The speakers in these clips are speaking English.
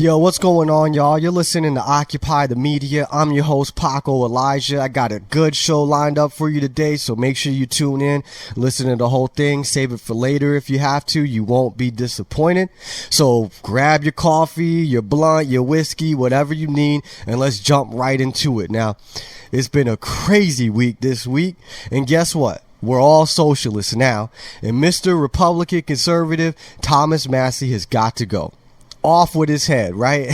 Yo, what's going on, y'all? You're listening to Occupy the Media. I'm your host, Paco Elijah. I got a good show lined up for you today, so make sure you tune in, listen to the whole thing, save it for later if you have to. You won't be disappointed. So grab your coffee, your blunt, your whiskey, whatever you need, and let's jump right into it. Now, it's been a crazy week this week, and guess what? We're all socialists now, and Mr. Republican Conservative Thomas Massie has got to go. Off with his head, right?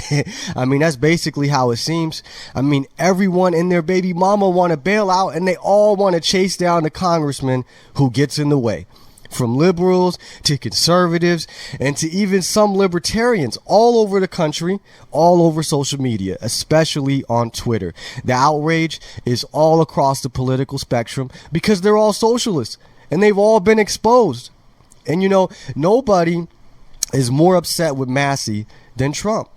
I mean, that's basically how it seems. I mean, everyone and their baby mama want to bail out, and they all want to chase down the congressman who gets in the way. From liberals to conservatives and to even some libertarians all over the country, all over social media, especially on Twitter. The outrage is all across the political spectrum because they're all socialists and they've all been exposed. And you know, nobody is more upset with Massie than Trump,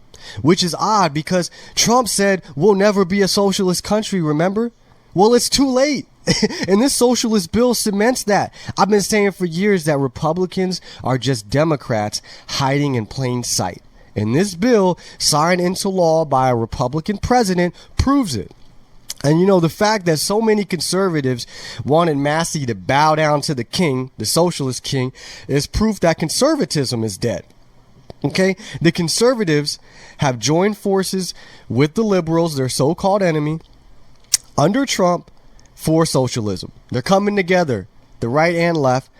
which is odd because Trump said we'll never be a socialist country, remember? Well, it's too late. And this socialist bill cements that. I've been saying for years that Republicans are just Democrats hiding in plain sight. And this bill, signed into law by a Republican president, proves it. And you know, the fact that so many conservatives wanted Massie to bow down to the king, the socialist king, is proof that conservatism is dead. Okay? The conservatives have joined forces with the liberals, their so-called enemy, under Trump for socialism. They're coming together, the right and left,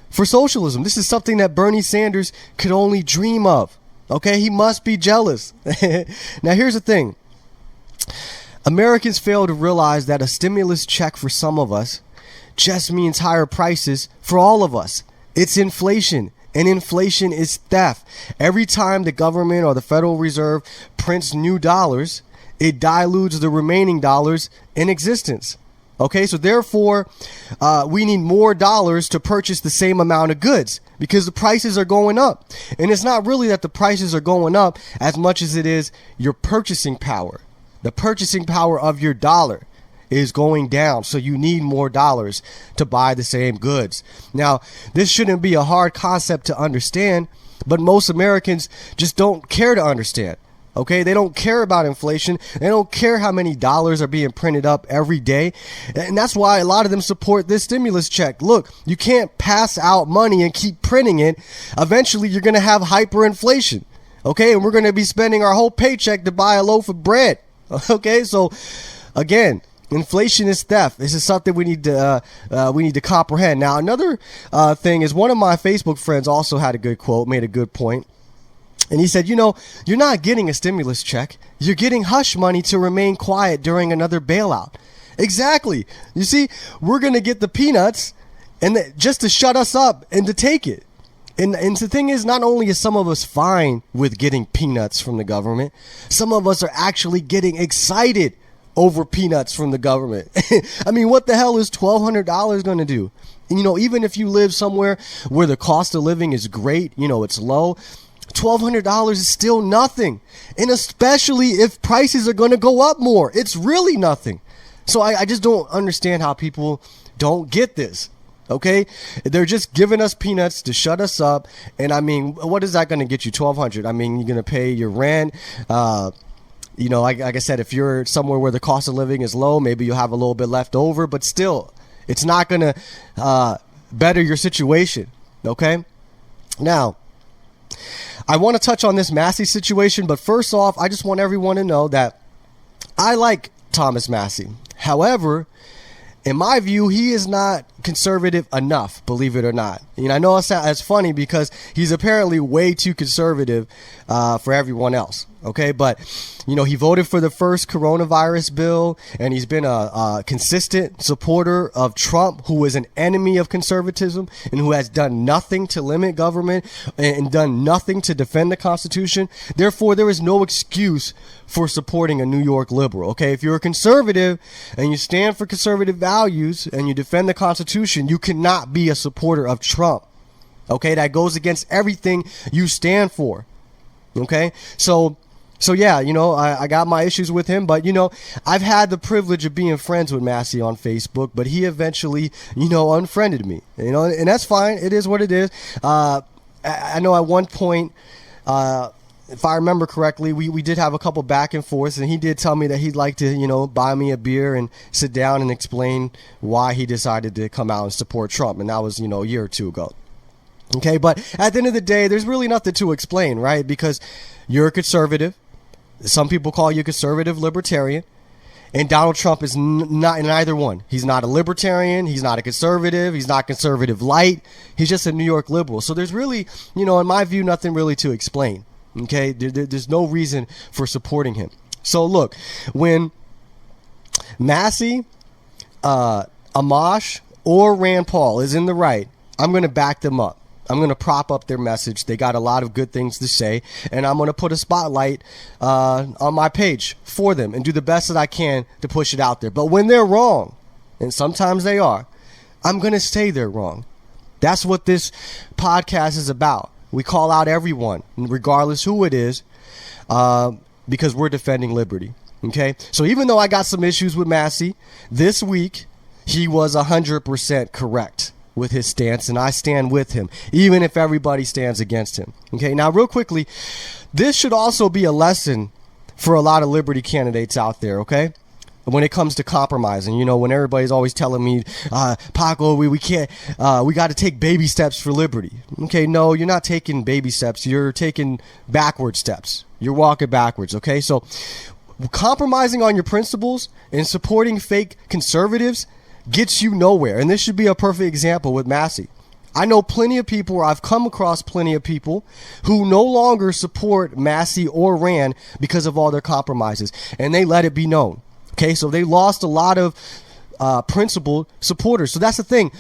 for socialism. This is something that Bernie Sanders could only dream of. Okay? He must be jealous. Now, here's the thing. Americans fail to realize that a stimulus check for some of us just means higher prices for all of us. It's inflation, and inflation is theft. Every time the government or the Federal Reserve prints new dollars, it dilutes the remaining dollars in existence. Okay, so therefore, we need more dollars to purchase the same amount of goods because the prices are going up. And it's not really that the prices are going up as much as it is your purchasing power. The purchasing power of your dollar is going down, so you need more dollars to buy the same goods. Now, this shouldn't be a hard concept to understand, but most Americans just don't care to understand. Okay, they don't care about inflation. They don't care how many dollars are being printed up every day. And that's why a lot of them support this stimulus check. Look, you can't pass out money and keep printing it. Eventually, you're going to have hyperinflation. Okay, and we're going to be spending our whole paycheck to buy a loaf of bread. Okay, so again, inflation is theft. This is something we need to comprehend. Now, another thing is one of my Facebook friends also had a good quote, made a good point. And he said, you know, you're not getting a stimulus check. You're getting hush money to remain quiet during another bailout. Exactly. You see, we're going to get the peanuts and just to shut us up and to take it. And the thing is, not only is some of us fine with getting peanuts from the government, some of us are actually getting excited over peanuts from the government. I mean, what the hell is $1,200 going to do? And, you know, even if you live somewhere where the cost of living is great, you know, it's low, $1,200 is still nothing. And especially if prices are going to go up more, it's really nothing. So I just don't understand how people don't get this. Okay, they're just giving us peanuts to shut us up. And I mean, what is that going to get you? $1,200. I mean, you're going to pay your rent. You know, like I said, if you're somewhere where the cost of living is low, maybe you'll have a little bit left over. But still, it's not going to better your situation. Okay, now I want to touch on this Massie situation. But first off, I just want everyone to know that I like Thomas Massie. However, in my view, he is not conservative enough, believe it or not. You know, I know it's funny because he's apparently way too conservative for everyone else. Okay, but you know, he voted for the first coronavirus bill, and he's been a consistent supporter of Trump, who is an enemy of conservatism and who has done nothing to limit government and done nothing to defend the Constitution. Therefore, there is no excuse for supporting a New York liberal. Okay, if you're a conservative and you stand for conservative values and you defend the Constitution, you cannot be a supporter of Trump. Okay, that goes against everything you stand for. Okay, so yeah, you know, I got my issues with him, but you know, I've had the privilege of being friends with Massie on Facebook, but he eventually, you know, unfriended me, you know, and that's fine. It is what it is. I know at one point, if I remember correctly, we did have a couple back and forths, and he did tell me that he'd like to, buy me a beer and sit down and explain why he decided to come out and support Trump. And that was, a year or two ago. Okay, but at the end of the day, there's really nothing to explain, right? Because you're a conservative. Some people call you conservative libertarian. And Donald Trump is not in either one. He's not a libertarian. He's not a conservative. He's not conservative light. He's just a New York liberal. So there's really, in my view, nothing really to explain. Okay, there's no reason for supporting him. So look, when Massie, Amash, or Rand Paul is in the right, I'm going to back them up. I'm going to prop up their message. They got a lot of good things to say, and I'm going to put a spotlight on my page for them and do the best that I can to push it out there. But when they're wrong, and sometimes they are, I'm going to say they're wrong. That's what this podcast is about. We call out everyone, regardless who it is, because we're defending liberty. Okay? So even though I got some issues with Massie, this week he was 100% correct with his stance, and I stand with him, even if everybody stands against him. Okay, now real quickly, this should also be a lesson for a lot of liberty candidates out there, okay? When it comes to compromising, when everybody's always telling me, Paco, we can't, we got to take baby steps for liberty. Okay, no, you're not taking baby steps. You're taking backward steps. You're walking backwards, okay? So compromising on your principles and supporting fake conservatives gets you nowhere. And this should be a perfect example with Massie. I know plenty of people, or I've come across plenty of people who no longer support Massie or Rand because of all their compromises, and they let it be known. Okay, so they lost a lot of principled supporters. So that's the thing.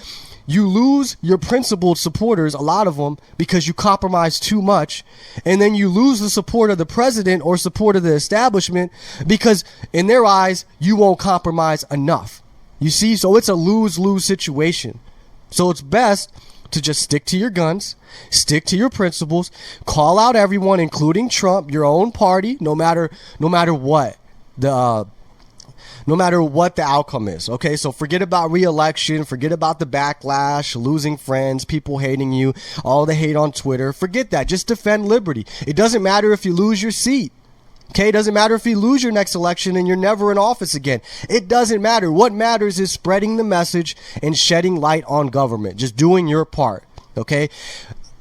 You lose your principled supporters, a lot of them, because you compromise too much. And then you lose the support of the president or support of the establishment because in their eyes, you won't compromise enough. You see, so it's a lose-lose situation. So it's best to just stick to your guns, stick to your principles, call out everyone, including Trump, your own party, no matter what the outcome is. Okay, so forget about re-election, forget about the backlash, losing friends, people hating you, all the hate on Twitter. Forget that. Just defend liberty. It doesn't matter if you lose your seat. Okay, it doesn't matter if you lose your next election and you're never in office again. It doesn't matter. What matters is spreading the message and shedding light on government. Just doing your part. Okay?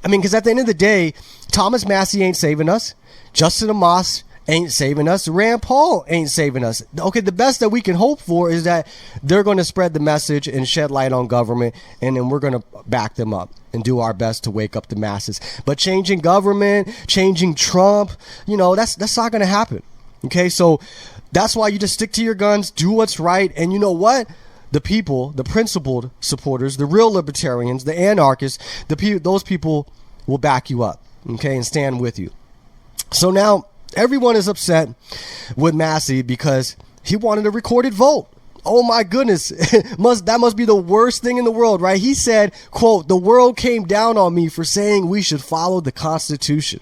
I mean, because at the end of the day, Thomas Massie ain't saving us. Justin Amash ain't saving us. Rand Paul ain't saving us. Okay, the best that we can hope for is that they're going to spread the message and shed light on government, and then we're going to back them up and do our best to wake up the masses. But changing government, changing Trump, that's not going to happen. Okay, so that's why you just stick to your guns, do what's right, and you know what? The people, the principled supporters, the real libertarians, the anarchists, those people will back you up, okay, and stand with you. So now everyone is upset with Massie because he wanted a recorded vote. Oh my goodness. That must be the worst thing in the world, right? He said, quote, "The world came down on me for saying we should follow the Constitution."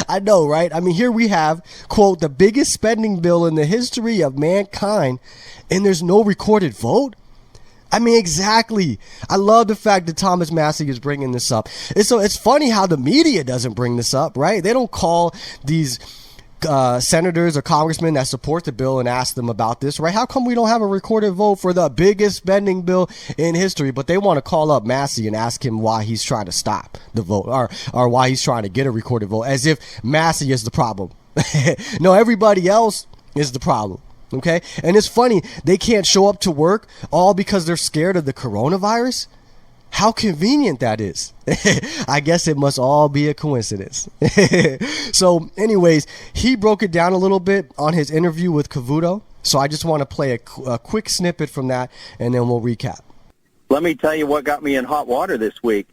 I know, right? I mean, here we have, quote, "the biggest spending bill in the history of mankind," and there's no recorded vote? I mean, exactly. I love the fact that Thomas Massie is bringing this up. It's funny how the media doesn't bring this up, right? They don't call these senators or congressmen that support the bill and ask them about this, right? How come we don't have a recorded vote for the biggest spending bill in history? But they want to call up Massie and ask him why he's trying to stop the vote or why he's trying to get a recorded vote, as if Massie is the problem. No, everybody else is the problem. Okay. And it's funny, they can't show up to work all because they're scared of the coronavirus. How convenient that is. I guess it must all be a coincidence. So anyways, he broke it down a little bit on his interview with Cavuto. So I just want to play a quick snippet from that, and then we'll recap. Let me tell you what got me in hot water this week.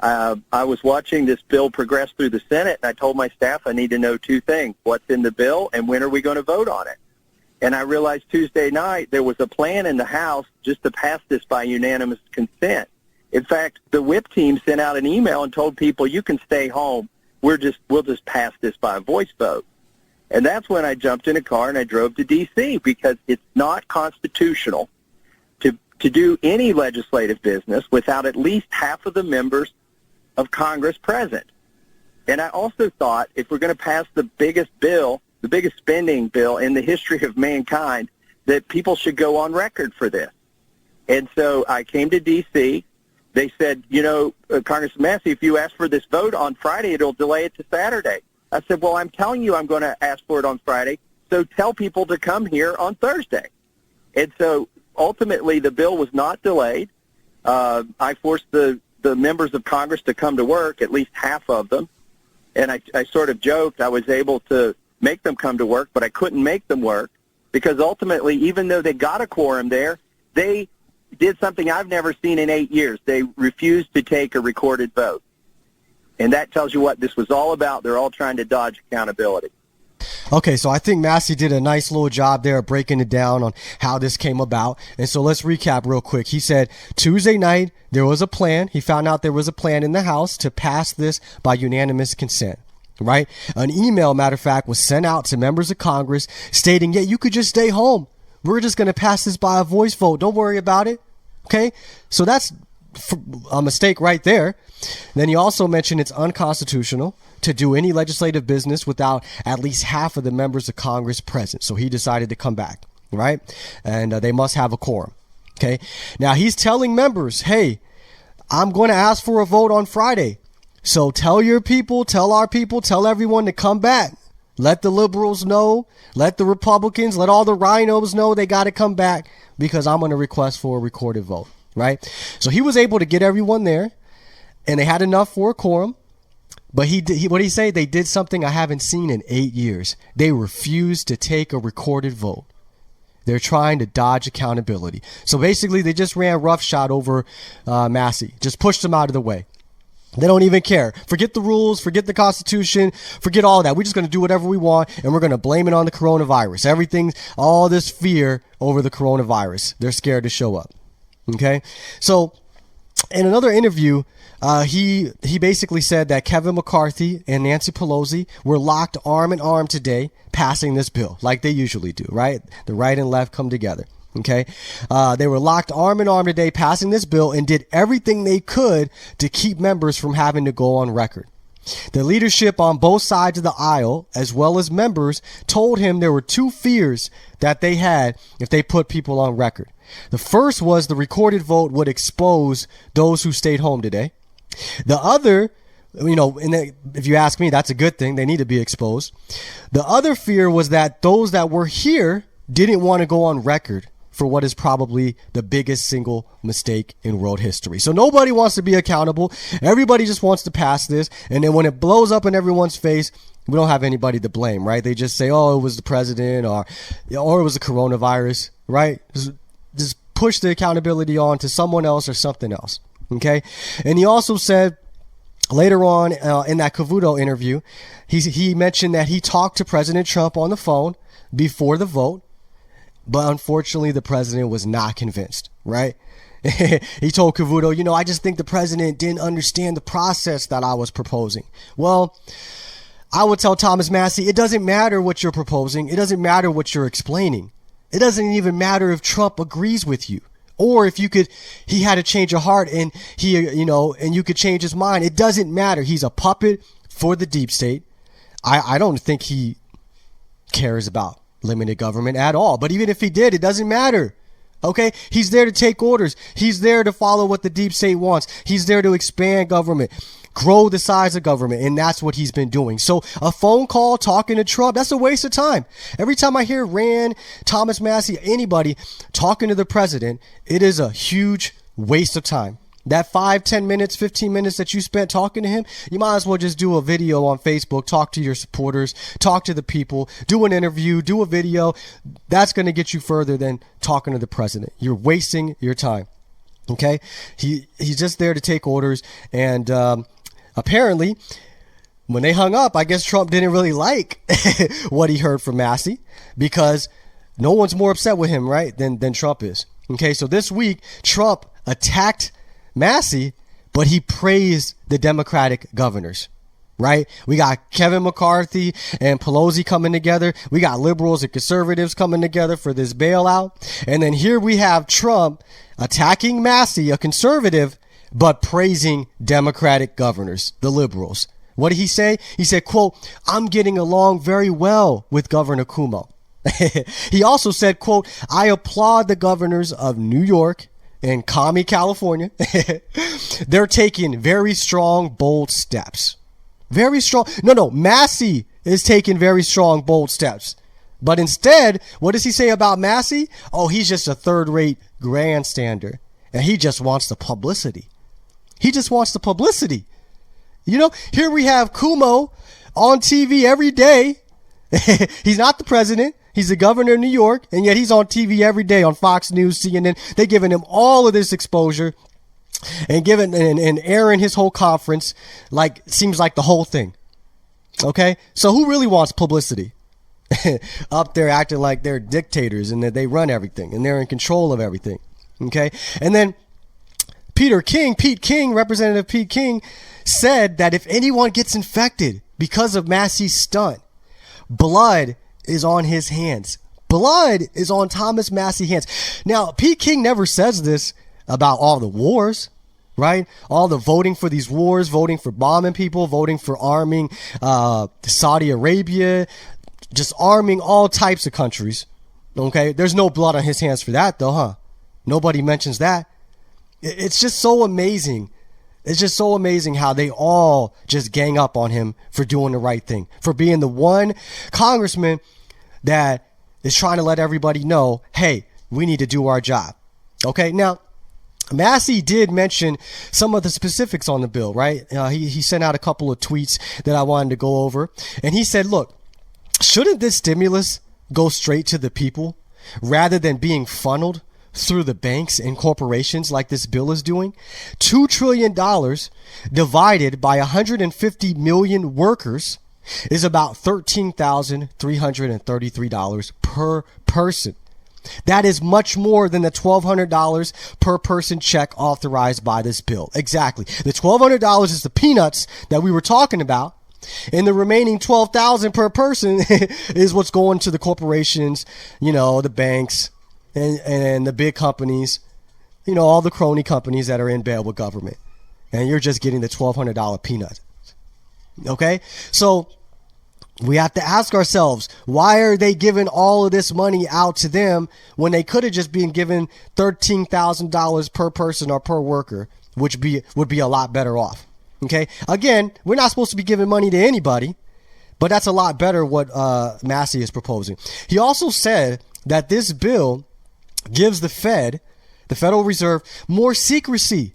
I was watching this bill progress through the Senate, and I told my staff I need to know two things: what's in the bill and when are we going to vote on it? And I realized Tuesday night there was a plan in the House just to pass this by unanimous consent. In fact, the whip team sent out an email and told people, you can stay home. We'll just pass this by a voice vote. And that's when I jumped in a car and I drove to D.C. because it's not constitutional to do any legislative business without at least half of the members of Congress present. And I also thought if we're going to pass the biggest spending bill in the history of mankind, that people should go on record for this. And so I came to D.C. They said, Congressman Massie, if you ask for this vote on Friday, it'll delay it to Saturday. I said, well, I'm telling you I'm going to ask for it on Friday, so tell people to come here on Thursday. And so ultimately the bill was not delayed. I forced the members of Congress to come to work, at least half of them. And I sort of joked I was able to make them come to work, but I couldn't make them work because ultimately, even though they got a quorum there, they did something I've never seen in 8 years. They refused to take a recorded vote. And that tells you what this was all about. They're all trying to dodge accountability. Okay, so I think Massie did a nice little job there of breaking it down on how this came about. And so let's recap real quick. He said Tuesday night there was a plan. He found out there was a plan in the House to pass this by unanimous consent. Right? An email, matter of fact, was sent out to members of Congress stating, yeah, you could just stay home. We're just going to pass this by a voice vote. Don't worry about it. Okay? So that's a mistake right there. Then he also mentioned it's unconstitutional to do any legislative business without at least half of the members of Congress present. So he decided to come back, right? And they must have a quorum. Okay? Now he's telling members, hey, I'm going to ask for a vote on Friday. So tell your people, tell our people, tell everyone to come back. Let the liberals know, let the Republicans, let all the rhinos know they got to come back because I'm going to request for a recorded vote, right? So he was able to get everyone there and they had enough for a quorum. But what did he say? They did something I haven't seen in 8 years. They refused to take a recorded vote. They're trying to dodge accountability. So basically they just ran roughshod over Massie, just pushed him out of the way. They don't even care. Forget the rules, forget the Constitution, forget all that. We're just going to do whatever we want, and we're going to blame it on the coronavirus. Everything, all this fear over the coronavirus. They're scared to show up. Okay? So, in another interview, he basically said that Kevin McCarthy and Nancy Pelosi were locked arm in arm today passing this bill, like they usually do, right? The right and left come together. Okay. They were locked arm in arm today passing this bill and did everything they could to keep members from having to go on record. The leadership on both sides of the aisle, as well as members, told him there were two fears that they had if they put people on record. The first was the recorded vote would expose those who stayed home today. The other, if you ask me, that's a good thing. They need to be exposed. The other fear was that those that were here didn't want to go on record for what is probably the biggest single mistake in world history. So nobody wants to be accountable. Everybody just wants to pass this. And then when it blows up in everyone's face, we don't have anybody to blame, right? They just say, oh, it was the president or it was the coronavirus, right? Just push the accountability on to someone else or something else. Okay. And he also said later on in that Cavuto interview, he mentioned that he talked to President Trump on the phone before the vote. But unfortunately, the president was not convinced, right? He told Cavuto, I just think the president didn't understand the process that I was proposing. Well, I would tell Thomas Massie, it doesn't matter what you're proposing. It doesn't matter what you're explaining. It doesn't even matter if Trump agrees with you or if he had a change of heart and and you could change his mind. It doesn't matter. He's a puppet for the deep state. I don't think he cares about limited government at all. But even if he did, it doesn't matter. Okay? He's there to take orders. He's there to follow what the deep state wants. He's there to expand government, grow the size of government. And that's what he's been doing. So a phone call talking to Trump, that's a waste of time. Every time I hear Rand, Thomas Massie, anybody talking to the president, it is a huge waste of time. That 5, 10 minutes, 15 minutes that you spent talking to him, you might as well just do a video on Facebook, talk to your supporters, talk to the people, do an interview, do a video. That's going to get you further than talking to the president. You're wasting your time. Okay? He's just there to take orders. And apparently, when they hung up, I guess Trump didn't really like what he heard from Massie because no one's more upset with him, right, than Trump is. Okay? So this week, Trump attacked Massie, but he praised the Democratic governors, right? We got Kevin McCarthy and Pelosi coming together. We got liberals and conservatives coming together for this bailout. And then here we have Trump attacking Massie, a conservative, but praising Democratic governors, the liberals. What did he say? He said, quote, "I'm getting along very well with Governor Cuomo." He also said, quote, "I applaud the governors of New York and Commie, California. They're taking very strong, bold steps." Very strong. No, Massie is taking very strong, bold steps. But instead, what does he say about Massie? Oh, he's just a third-rate grandstander. And he just wants the publicity. He just wants the publicity. You know, here we have Cuomo on TV every day. He's not the president. He's the governor of New York. And yet he's on TV every day on Fox News, CNN. They're giving him all of this exposure and giving and airing his whole conference. Like, seems like the whole thing. Okay. So who really wants publicity? Up there acting like they're dictators and that they run everything and they're in control of everything. Okay. And then Pete King, Representative Pete King, said that if anyone gets infected because of Massie's stunt, blood is on his hands. Blood is on Thomas Massie's hands. Now, Pete King never says this about all the wars, right? All the voting for these wars, voting for bombing people, voting for arming Saudi Arabia, just arming all types of countries. Okay, there's no blood on his hands for that, though, huh? Nobody mentions that. It's just so amazing. It's just so amazing how they all just gang up on him for doing the right thing, for being the one congressman that is trying to let everybody know, hey, we need to do our job. Okay, now, Massie did mention some of the specifics on the bill, right? He sent out a couple of tweets that I wanted to go over. And he said, look, shouldn't this stimulus go straight to the people rather than being funneled through the banks and corporations like this bill is doing? $2 trillion divided by 150 million workers is about $13,333 per person. That is much more than the $1,200 per person check authorized by this bill. Exactly. The $1,200 is the peanuts that we were talking about. And the remaining $12,000 per person is what's going to the corporations, you know, the banks and the big companies, you know, all the crony companies that are in bed with government. And you're just getting the $1,200 peanut. Okay? So we have to ask ourselves, why are they giving all of this money out to them when they could have just been given $13,000 per person or per worker, which would be a lot better off? Okay. Again, we're not supposed to be giving money to anybody, but that's a lot better what Massie is proposing. He also said that this bill gives the Federal Reserve, more secrecy.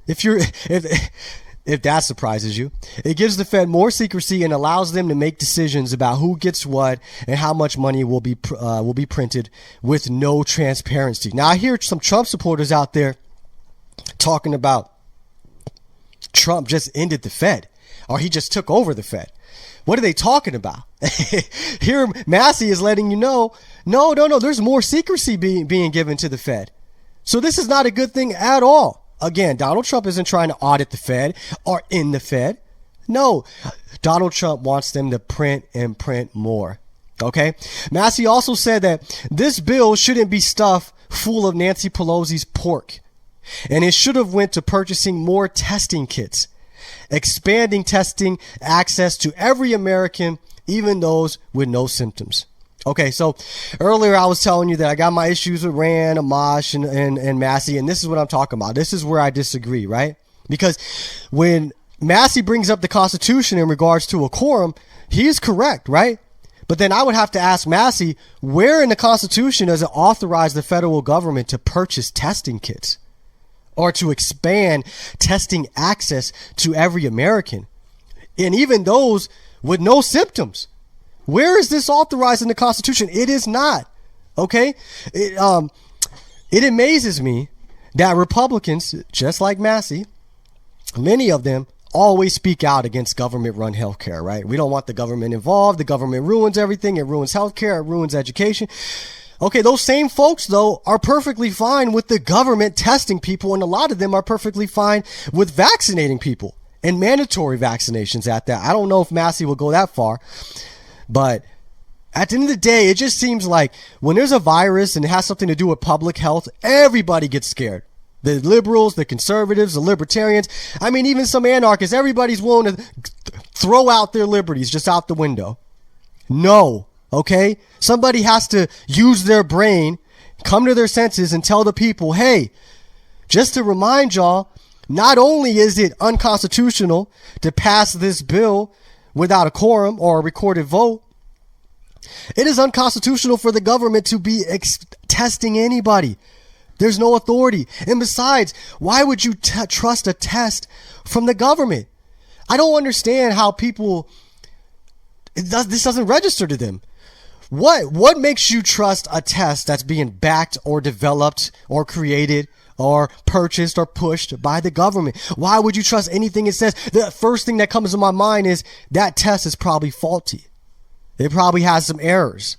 If that surprises you, it gives the Fed more secrecy and allows them to make decisions about who gets what and how much money will be printed with no transparency. Now, I hear some Trump supporters out there talking about Trump just ended the Fed, or he just took over the Fed. What are they talking about? Here, Massie is letting you know, no, there's more secrecy being given to the Fed. So this is not a good thing at all. Again, Donald Trump isn't trying to audit the Fed or in the Fed. No, Donald Trump wants them to print and print more. Okay? Massie also said that this bill shouldn't be stuffed full of Nancy Pelosi's pork. And it should have went to purchasing more testing kits, expanding testing access to every American, even those with no symptoms. Okay, so earlier I was telling you that I got my issues with Rand, Amash, and Massie, and this is what I'm talking about. This is where I disagree, right? Because when Massie brings up the Constitution in regards to a quorum, he is correct, right? But then I would have to ask Massie, where in the Constitution does it authorize the federal government to purchase testing kits? Or to expand testing access to every American, and even those with no symptoms? Where is this authorized in the Constitution? It is not. Okay? It amazes me that Republicans, just like Massie, many of them always speak out against government-run healthcare, right? We don't want the government involved. The government ruins everything. It ruins healthcare. It ruins education. Okay, those same folks, though, are perfectly fine with the government testing people, and a lot of them are perfectly fine with vaccinating people and mandatory vaccinations at that. I don't know if Massie will go that far, but at the end of the day, it just seems like when there's a virus and it has something to do with public health, everybody gets scared. The liberals, the conservatives, the libertarians. I mean, even some anarchists, everybody's willing to throw out their liberties just out the window. No. Okay? Somebody has to use their brain, come to their senses, and tell the people, hey, just to remind y'all, not only is it unconstitutional to pass this bill without a quorum or a recorded vote, it is unconstitutional for the government to be testing anybody. There's no authority. And besides, why would you trust a test from the government? I don't understand how people, this doesn't register to them. What makes you trust a test that's being backed or developed or created or purchased or pushed by the government? Why would you trust anything it says? The first thing that comes to my mind is that test is probably faulty. It probably has some errors.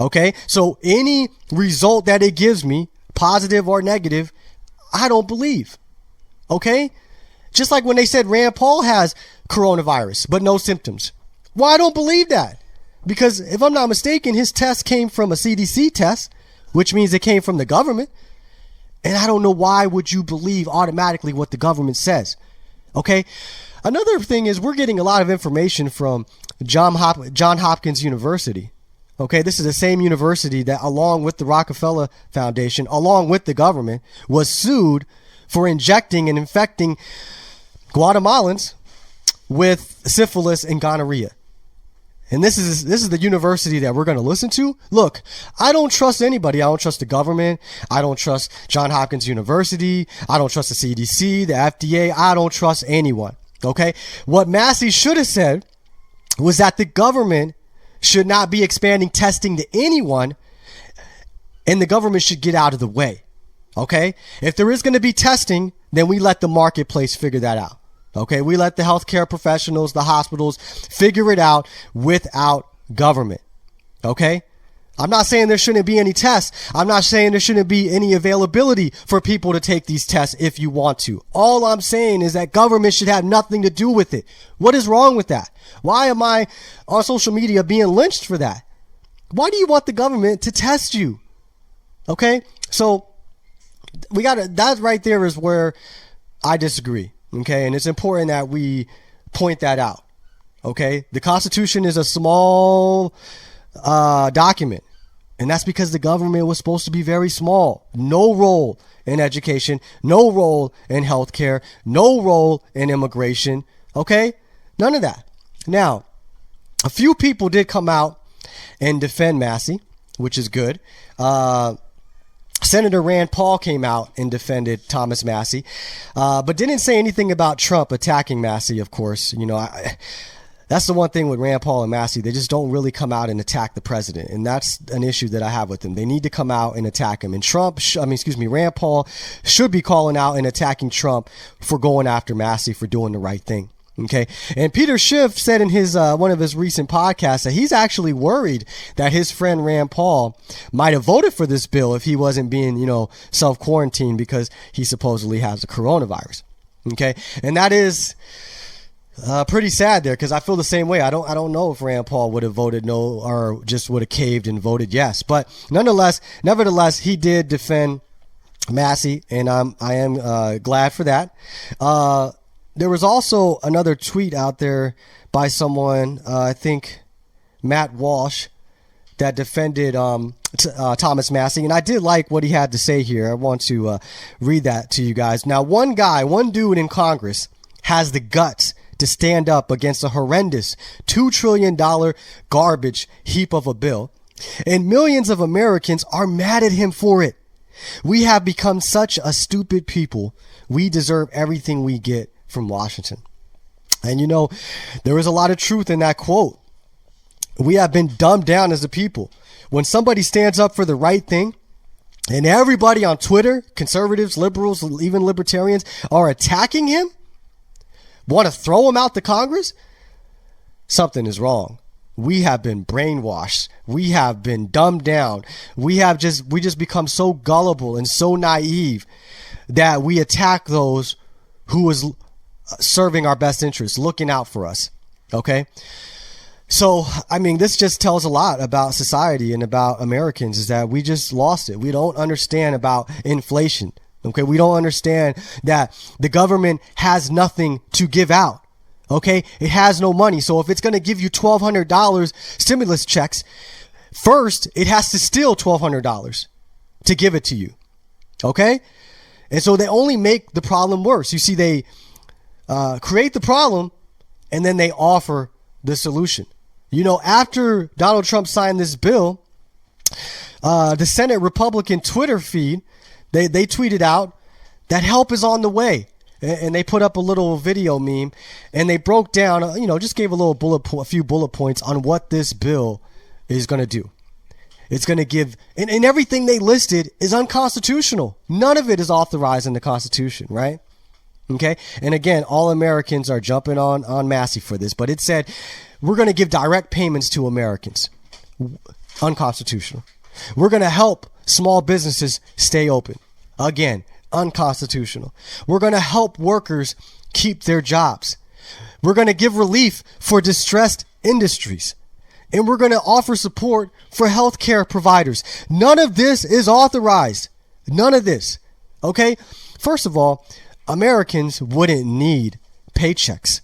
Okay? So any result that it gives me, positive or negative, I don't believe. Okay? Just like when they said Rand Paul has coronavirus, but no symptoms. Well, I don't believe that. Because if I'm not mistaken, his test came from a CDC test, which means it came from the government. And I don't know why would you believe automatically what the government says. Okay? Another thing is we're getting a lot of information from John Hopkins University. Okay, this is the same university that, along with the Rockefeller Foundation, along with the government, was sued for injecting and infecting Guatemalans with syphilis and gonorrhea. And this is the university that we're going to listen to. Look, I don't trust anybody. I don't trust the government. I don't trust John Hopkins University. I don't trust the CDC, the FDA. I don't trust anyone. Okay, what Massie should have said was that the government should not be expanding testing to anyone, and the government should get out of the way. Okay? If there is going to be testing, then we let the marketplace figure that out. Okay? We let the healthcare professionals, the hospitals figure it out without government. Okay? I'm not saying there shouldn't be any tests. I'm not saying there shouldn't be any availability for people to take these tests if you want to. All I'm saying is that government should have nothing to do with it. What is wrong with that? Why am I on social media being lynched for that? Why do you want the government to test you? Okay? So that right there is where I disagree. Okay? And it's important that we point that out. Okay? The Constitution is a small document. And that's because the government was supposed to be very small. No role in education, no role in healthcare, no role in immigration. Okay? None of that. Now, a few people did come out and defend Massie, which is good. Senator Rand Paul came out and defended Thomas Massie, but didn't say anything about Trump attacking Massie, of course. You know, that's the one thing with Rand Paul and Massie. They just don't really come out and attack the president. And that's an issue that I have with them. They need to come out and attack him. And Rand Paul should be calling out and attacking Trump for going after Massie for doing the right thing. Okay. And Peter Schiff said in his one of his recent podcasts that he's actually worried that his friend Rand Paul might have voted for this bill if he wasn't being, self-quarantined because he supposedly has the coronavirus. Okay. And that is pretty sad there, because I feel the same way. I don't know if Rand Paul would have voted no or just would have caved and voted yes. But nevertheless, he did defend Massie, and I am glad for that. There was also another tweet out there by someone, I think Matt Walsh, that defended Thomas Massie, and I did like what he had to say here. I want to read that to you guys. Now, one dude in Congress has the guts to stand up against a horrendous $2 trillion garbage heap of a bill, and millions of Americans are mad at him for it. We have become such a stupid people. We deserve everything we get from Washington. And there is a lot of truth in that quote. We have been dumbed down as a people. When somebody stands up for the right thing, and everybody on Twitter, conservatives, liberals, even libertarians, are attacking him, want to throw him out to Congress, something is wrong. We have been brainwashed. We have been dumbed down. We just become so gullible and so naive that we attack those who is serving our best interests, looking out for us. Okay? So, this just tells a lot about society and about Americans, is that we just lost it. We don't understand about inflation. Okay, we don't understand that the government has nothing to give out. Okay, it has no money. So if it's going to give you $1,200 stimulus checks, first it has to steal $1,200 to give it to you. Okay, and so they only make the problem worse. You see, they create the problem and then they offer the solution. You know, after Donald Trump signed this bill, the Senate Republican Twitter feed, they tweeted out that help is on the way. And they put up a little video meme and they broke down, just gave a few bullet points on what this bill is going to do. It's going to give, and everything they listed is unconstitutional. None of it is authorized in the Constitution, right? Okay. And again, all Americans are jumping on Massie for this, but it said we're going to give direct payments to Americans. Unconstitutional. We're going to help small businesses stay open. Again, unconstitutional. We're going to help workers keep their jobs. We're going to give relief for distressed industries. And we're going to offer support for healthcare providers. None of this is authorized. None of this. Okay? First of all, Americans wouldn't need paychecks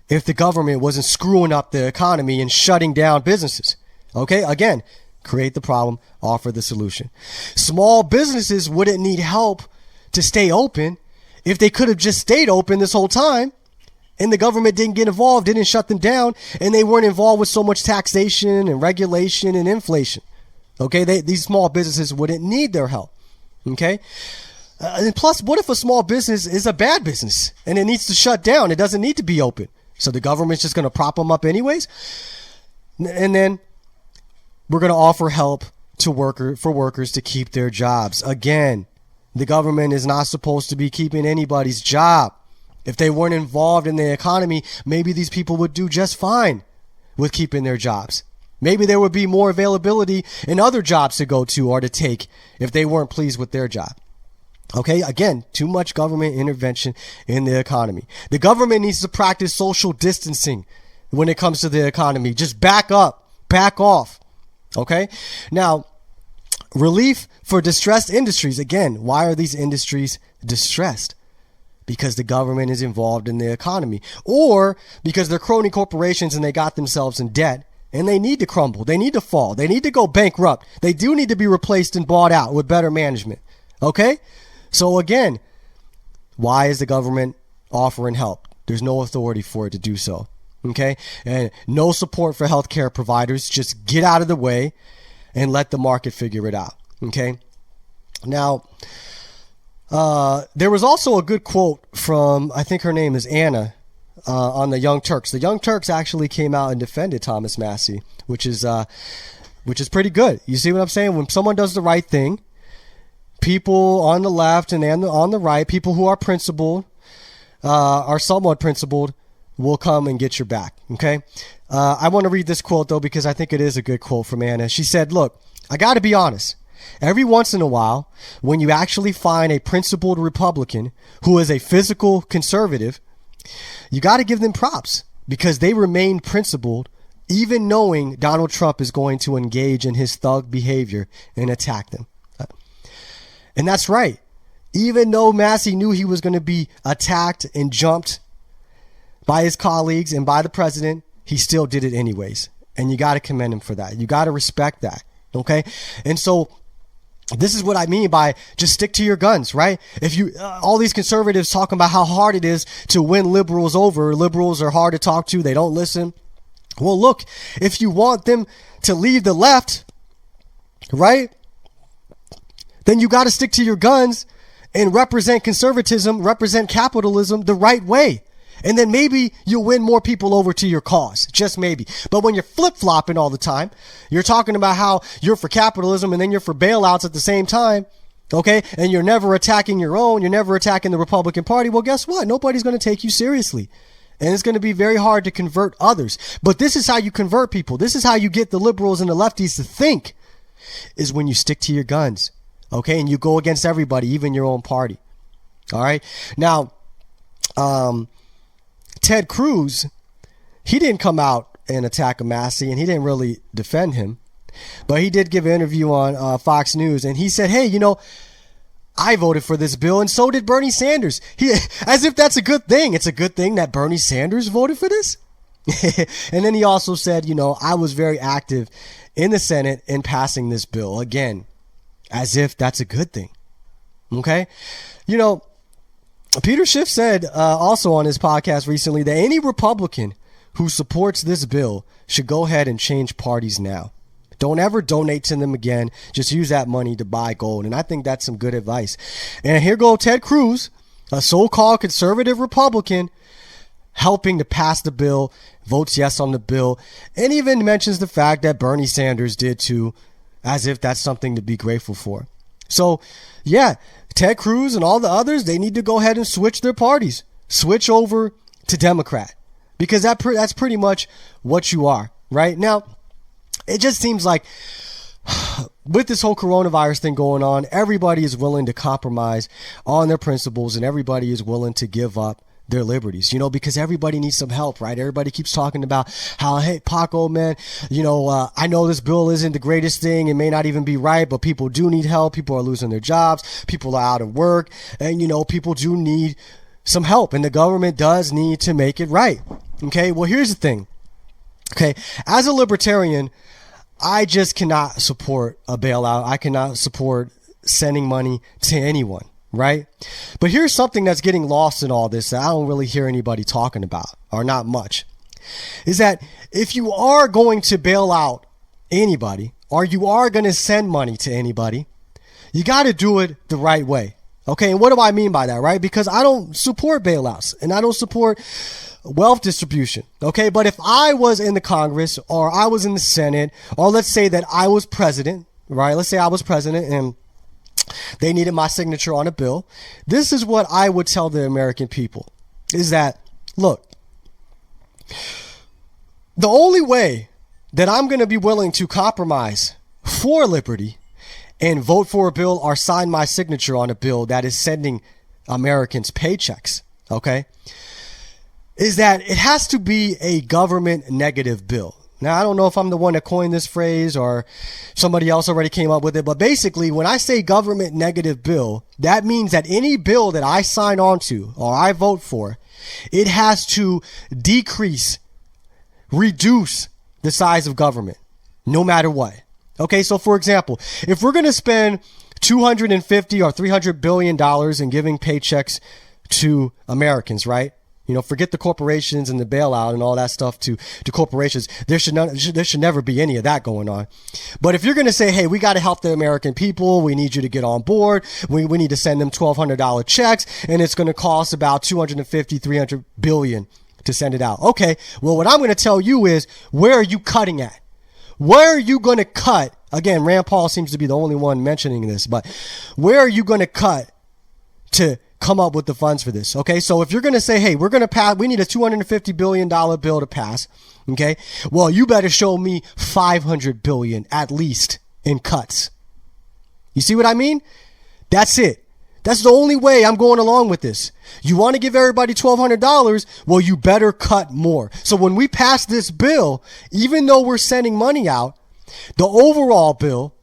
if the government wasn't screwing up the economy and shutting down businesses. Okay? Again, create the problem, offer the solution. Small businesses wouldn't need help to stay open if they could have just stayed open this whole time and the government didn't get involved, didn't shut them down, and they weren't involved with so much taxation and regulation and inflation. Okay, these small businesses wouldn't need their help. Okay, and plus, what if a small business is a bad business and it needs to shut down? It doesn't need to be open. So the government's just going to prop them up anyways. And then we're going to offer help to workers to keep their jobs. Again, the government is not supposed to be keeping anybody's job. If they weren't involved in the economy, maybe these people would do just fine with keeping their jobs. Maybe there would be more availability in other jobs to go to or to take if they weren't pleased with their job. Okay, again, too much government intervention in the economy. The government needs to practice social distancing when it comes to the economy. Just back up, back off. Okay, now, relief for distressed industries. Again, why are these industries distressed? Because the government is involved in the economy, or because they're crony corporations and they got themselves in debt and they need to crumble. They need to fall. They need to go bankrupt. They do need to be replaced and bought out with better management. Okay? So again, why is the government offering help? There's no authority for it to do so. Okay? And no support for healthcare providers. Just get out of the way and let the market figure it out. Okay? Now, there was also a good quote from, I think her name is Anna, on the Young Turks. The Young Turks actually came out and defended Thomas Massie, which is pretty good. You see what I'm saying? When someone does the right thing, people on the left and on the right, people who are principled, are somewhat principled, will come and get your back. Okay? I want to read this quote though, because I think it is a good quote from Anna. She said, "Look, I got to be honest. Every once in a while, when you actually find a principled Republican who is a physical conservative, you got to give them props because they remain principled, even knowing Donald Trump is going to engage in his thug behavior and attack them." And that's right. Even though Massie knew he was going to be attacked and jumped by his colleagues and by the president, he still did it anyways. And you got to commend him for that. You got to respect that. Okay? And so this is what I mean by just stick to your guns, right? If you, all these conservatives talking about how hard it is to win liberals over. Liberals are hard to talk to. They don't listen. Well, look, if you want them to leave the left, right, then you got to stick to your guns and represent conservatism, represent capitalism the right way. And then maybe you'll win more people over to your cause. Just maybe. But when you're flip-flopping all the time, you're talking about how you're for capitalism and then you're for bailouts at the same time, okay? And you're never attacking your own. You're never attacking the Republican Party. Well, guess what? Nobody's going to take you seriously. And it's going to be very hard to convert others. But this is how you convert people. This is how you get the liberals and the lefties to think, is when you stick to your guns, okay? And you go against everybody, even your own party. All right? Now, Ted Cruz, he didn't come out and attack Massie, and he didn't really defend him. But he did give an interview on Fox News, and he said, hey, I voted for this bill, and so did Bernie Sanders. As if that's a good thing. It's a good thing that Bernie Sanders voted for this. And then he also said, I was very active in the Senate in passing this bill. Again, as if that's a good thing. Okay? Peter Schiff said also on his podcast recently that any Republican who supports this bill should go ahead and change parties now. Don't ever donate to them again. Just use that money to buy gold. And I think that's some good advice. And here go Ted Cruz, a so-called conservative Republican, helping to pass the bill, votes yes on the bill, and even mentions the fact that Bernie Sanders did too, as if that's something to be grateful for. So, yeah, Ted Cruz and all the others, they need to go ahead and switch their parties. Switch over to Democrat, because that's pretty much what you are right now. It just seems like with this whole coronavirus thing going on, everybody is willing to compromise on their principles, and everybody is willing to give up their liberties, because everybody needs some help, right? Everybody keeps talking about how, hey, Paco, man, I know this bill isn't the greatest thing. It may not even be right, but people do need help. People are losing their jobs. People are out of work. And, people do need some help. And the government does need to make it right. Okay, well, here's the thing. Okay, as a libertarian, I just cannot support a bailout. I cannot support sending money to anyone, right? But here's something that's getting lost in all this that I don't really hear anybody talking about, or not much, is that if you are going to bail out anybody, or you are going to send money to anybody, you got to do it the right way. Okay, and what do I mean by that, right? Because I don't support bailouts, and I don't support wealth distribution. Okay, but if I was in the Congress, or I was in the Senate, or let's say that I was president, right? Let's say I was president and they needed my signature on a bill. This is what I would tell the American people, is that, look, the only way that I'm going to be willing to compromise for liberty and vote for a bill or sign my signature on a bill that is sending Americans paychecks, okay, is that it has to be a government negative bill. Now, I don't know if I'm the one that coined this phrase or somebody else already came up with it, but basically when I say government negative bill, that means that any bill that I sign on to or I vote for, it has to reduce the size of government, no matter what. Okay, so for example, if we're going to spend $250 or $300 billion in giving paychecks to Americans, right? Forget the corporations and the bailout and all that stuff to corporations. There should never be any of that going on. But if you're going to say, hey, we got to help the American people, we need you to get on board, we need to send them $1,200 checks, and it's going to cost about $250-300 billion to send it out. Okay, well, what I'm going to tell you is, where are you cutting at? Where are you going to cut? Again, Rand Paul seems to be the only one mentioning this, but where are you going to cut to come up with the funds for this? Okay, so if you're going to say, hey, we're going to pass, we need a $250 billion bill to pass. Okay, well, you better show me $500 billion at least in cuts. You see what I mean? That's it. That's the only way I'm going along with this. You want to give everybody $1,200? Well, you better cut more. So when we pass this bill, even though we're sending money out, the overall bill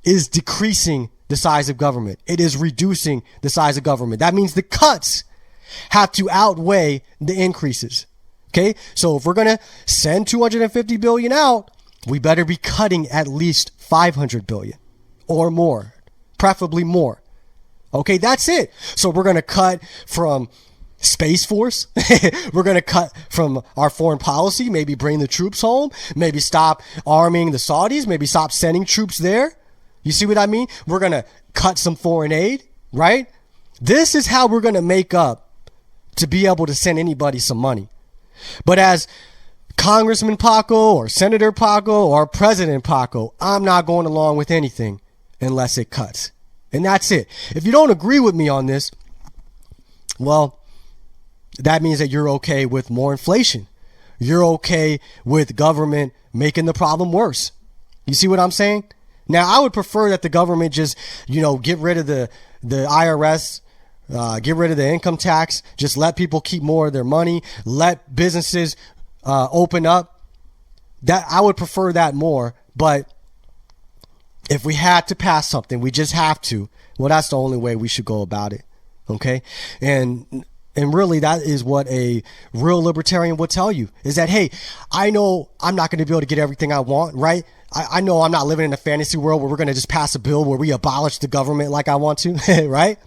is decreasing the size of government. It is reducing the size of government. That means the cuts have to outweigh the increases. Okay? So if we're going to send $250 billion out, we better be cutting at least $500 billion or more, preferably more. Okay, that's it. So we're going to cut from Space Force. We're going to cut from our foreign policy, maybe bring the troops home, maybe stop arming the Saudis, maybe stop sending troops there. You see what I mean? We're going to cut some foreign aid, right? This is how we're going to make up to be able to send anybody some money. But as Congressman Paco or Senator Paco or President Paco, I'm not going along with anything unless it cuts. And that's it. If you don't agree with me on this, well, that means that you're okay with more inflation. You're okay with government making the problem worse. You see what I'm saying? Now, I would prefer that the government just, get rid of the IRS, get rid of the income tax, just let people keep more of their money, let businesses open up. That I would prefer that more. But If we had to pass something, we just have to. Well, that's the only way we should go about it. Okay. And really, that is what a real libertarian would tell you, is that, hey, I know I'm not going to be able to get everything I want, right? I know I'm not living in a fantasy world where we're going to just pass a bill where we abolish the government like I want to, right?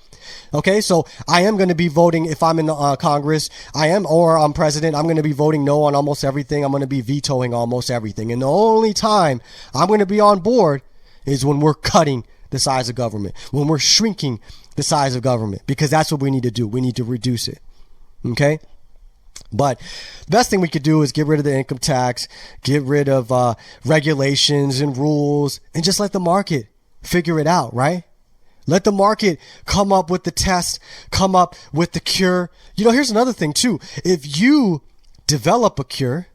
Okay, so I am going to be voting if I'm in Congress, or I'm president, I'm going to be voting no on almost everything. I'm going to be vetoing almost everything. And the only time I'm going to be on board is when we're cutting the size of government, when we're shrinking the size of government, because that's what we need to do. We need to reduce it. Okay. But the best thing we could do is get rid of the income tax, get rid of regulations and rules, and just let the market figure it out, right? Let the market come up with the test, come up with the cure. You know, here's another thing too. If you develop a cure,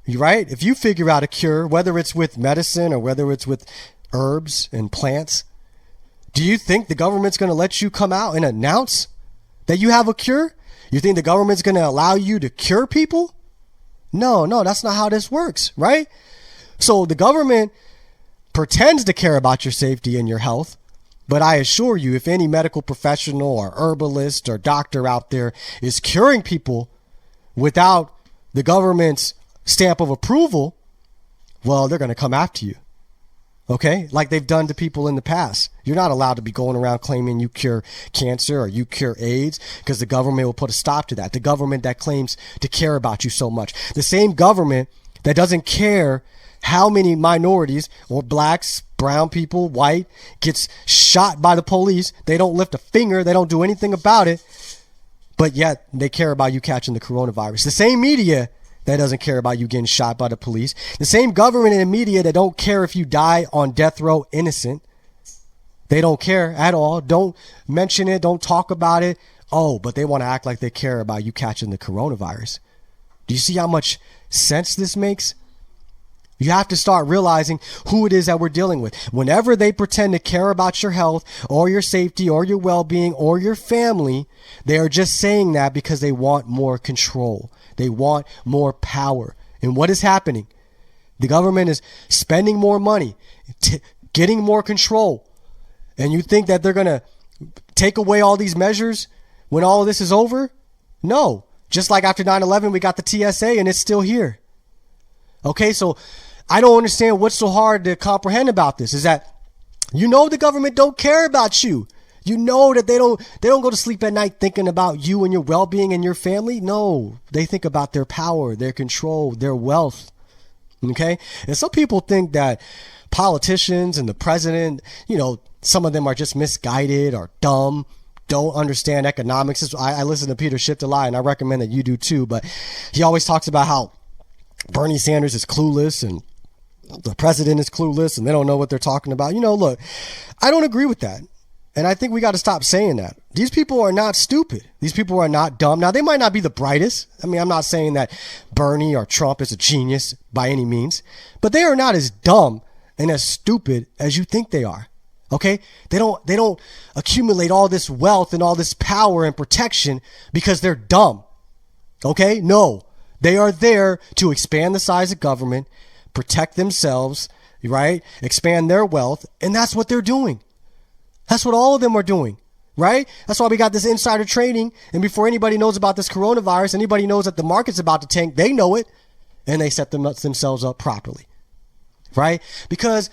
right? If you figure out a cure, whether it's with medicine or whether it's with herbs and plants, do you think the government's going to let you come out and announce that you have a cure? You think the government's going to allow you to cure people? No, that's not how this works, right? So the government pretends to care about your safety and your health. But I assure you, if any medical professional or herbalist or doctor out there is curing people without the government's stamp of approval, well, they're going to come after you. Okay? Like they've done to people in the past. You're not allowed to be going around claiming you cure cancer or you cure AIDS, because the government will put a stop to that. The government that claims to care about you so much. The same government that doesn't care how many minorities or blacks, brown people, white, gets shot by the police. They don't lift a finger. They don't do anything about it. But yet they care about you catching the coronavirus. The same media that doesn't care about you getting shot by the police. The same government and media that don't care if you die on death row innocent. They don't care at all. Don't mention it. Don't talk about it. Oh, but they want to act like they care about you catching the coronavirus. Do you see how much sense this makes? You have to start realizing who it is that we're dealing with. Whenever they pretend to care about your health or your safety or your well-being or your family, they are just saying that because they want more control. They want more power. And what is happening? The government is spending more money, getting more control. And you think that they're going to take away all these measures when all of this is over? No. Just like after 9/11, we got the TSA and it's still here. Okay, so I don't understand what's so hard to comprehend about this, is that you know the government don't care about you. You know that they don't go to sleep at night thinking about you and your well-being and your family. No, they think about their power, their control, their wealth. Okay? And some people think that politicians and the president, you know, some of them are just misguided or dumb, don't understand economics. I listen to Peter Schiff a lot, and I recommend that you do too, but he always talks about how Bernie Sanders is clueless and the president is clueless and they don't know what they're talking about. You know, look, I don't agree with that. And I think we got to stop saying that. These people are not stupid. These people are not dumb. Now, they might not be the brightest. I mean, I'm not saying that Bernie or Trump is a genius by any means, but they are not as dumb and as stupid as you think they are. Okay? They don't accumulate all this wealth and all this power and protection because they're dumb. Okay? No. They are there to expand the size of government, protect themselves, right? Expand their wealth. And that's what they're doing. That's what all of them are doing, right? That's why we got this insider trading. And before anybody knows about this coronavirus, anybody knows that the market's about to tank, they know it. And they set themselves up properly, right? Because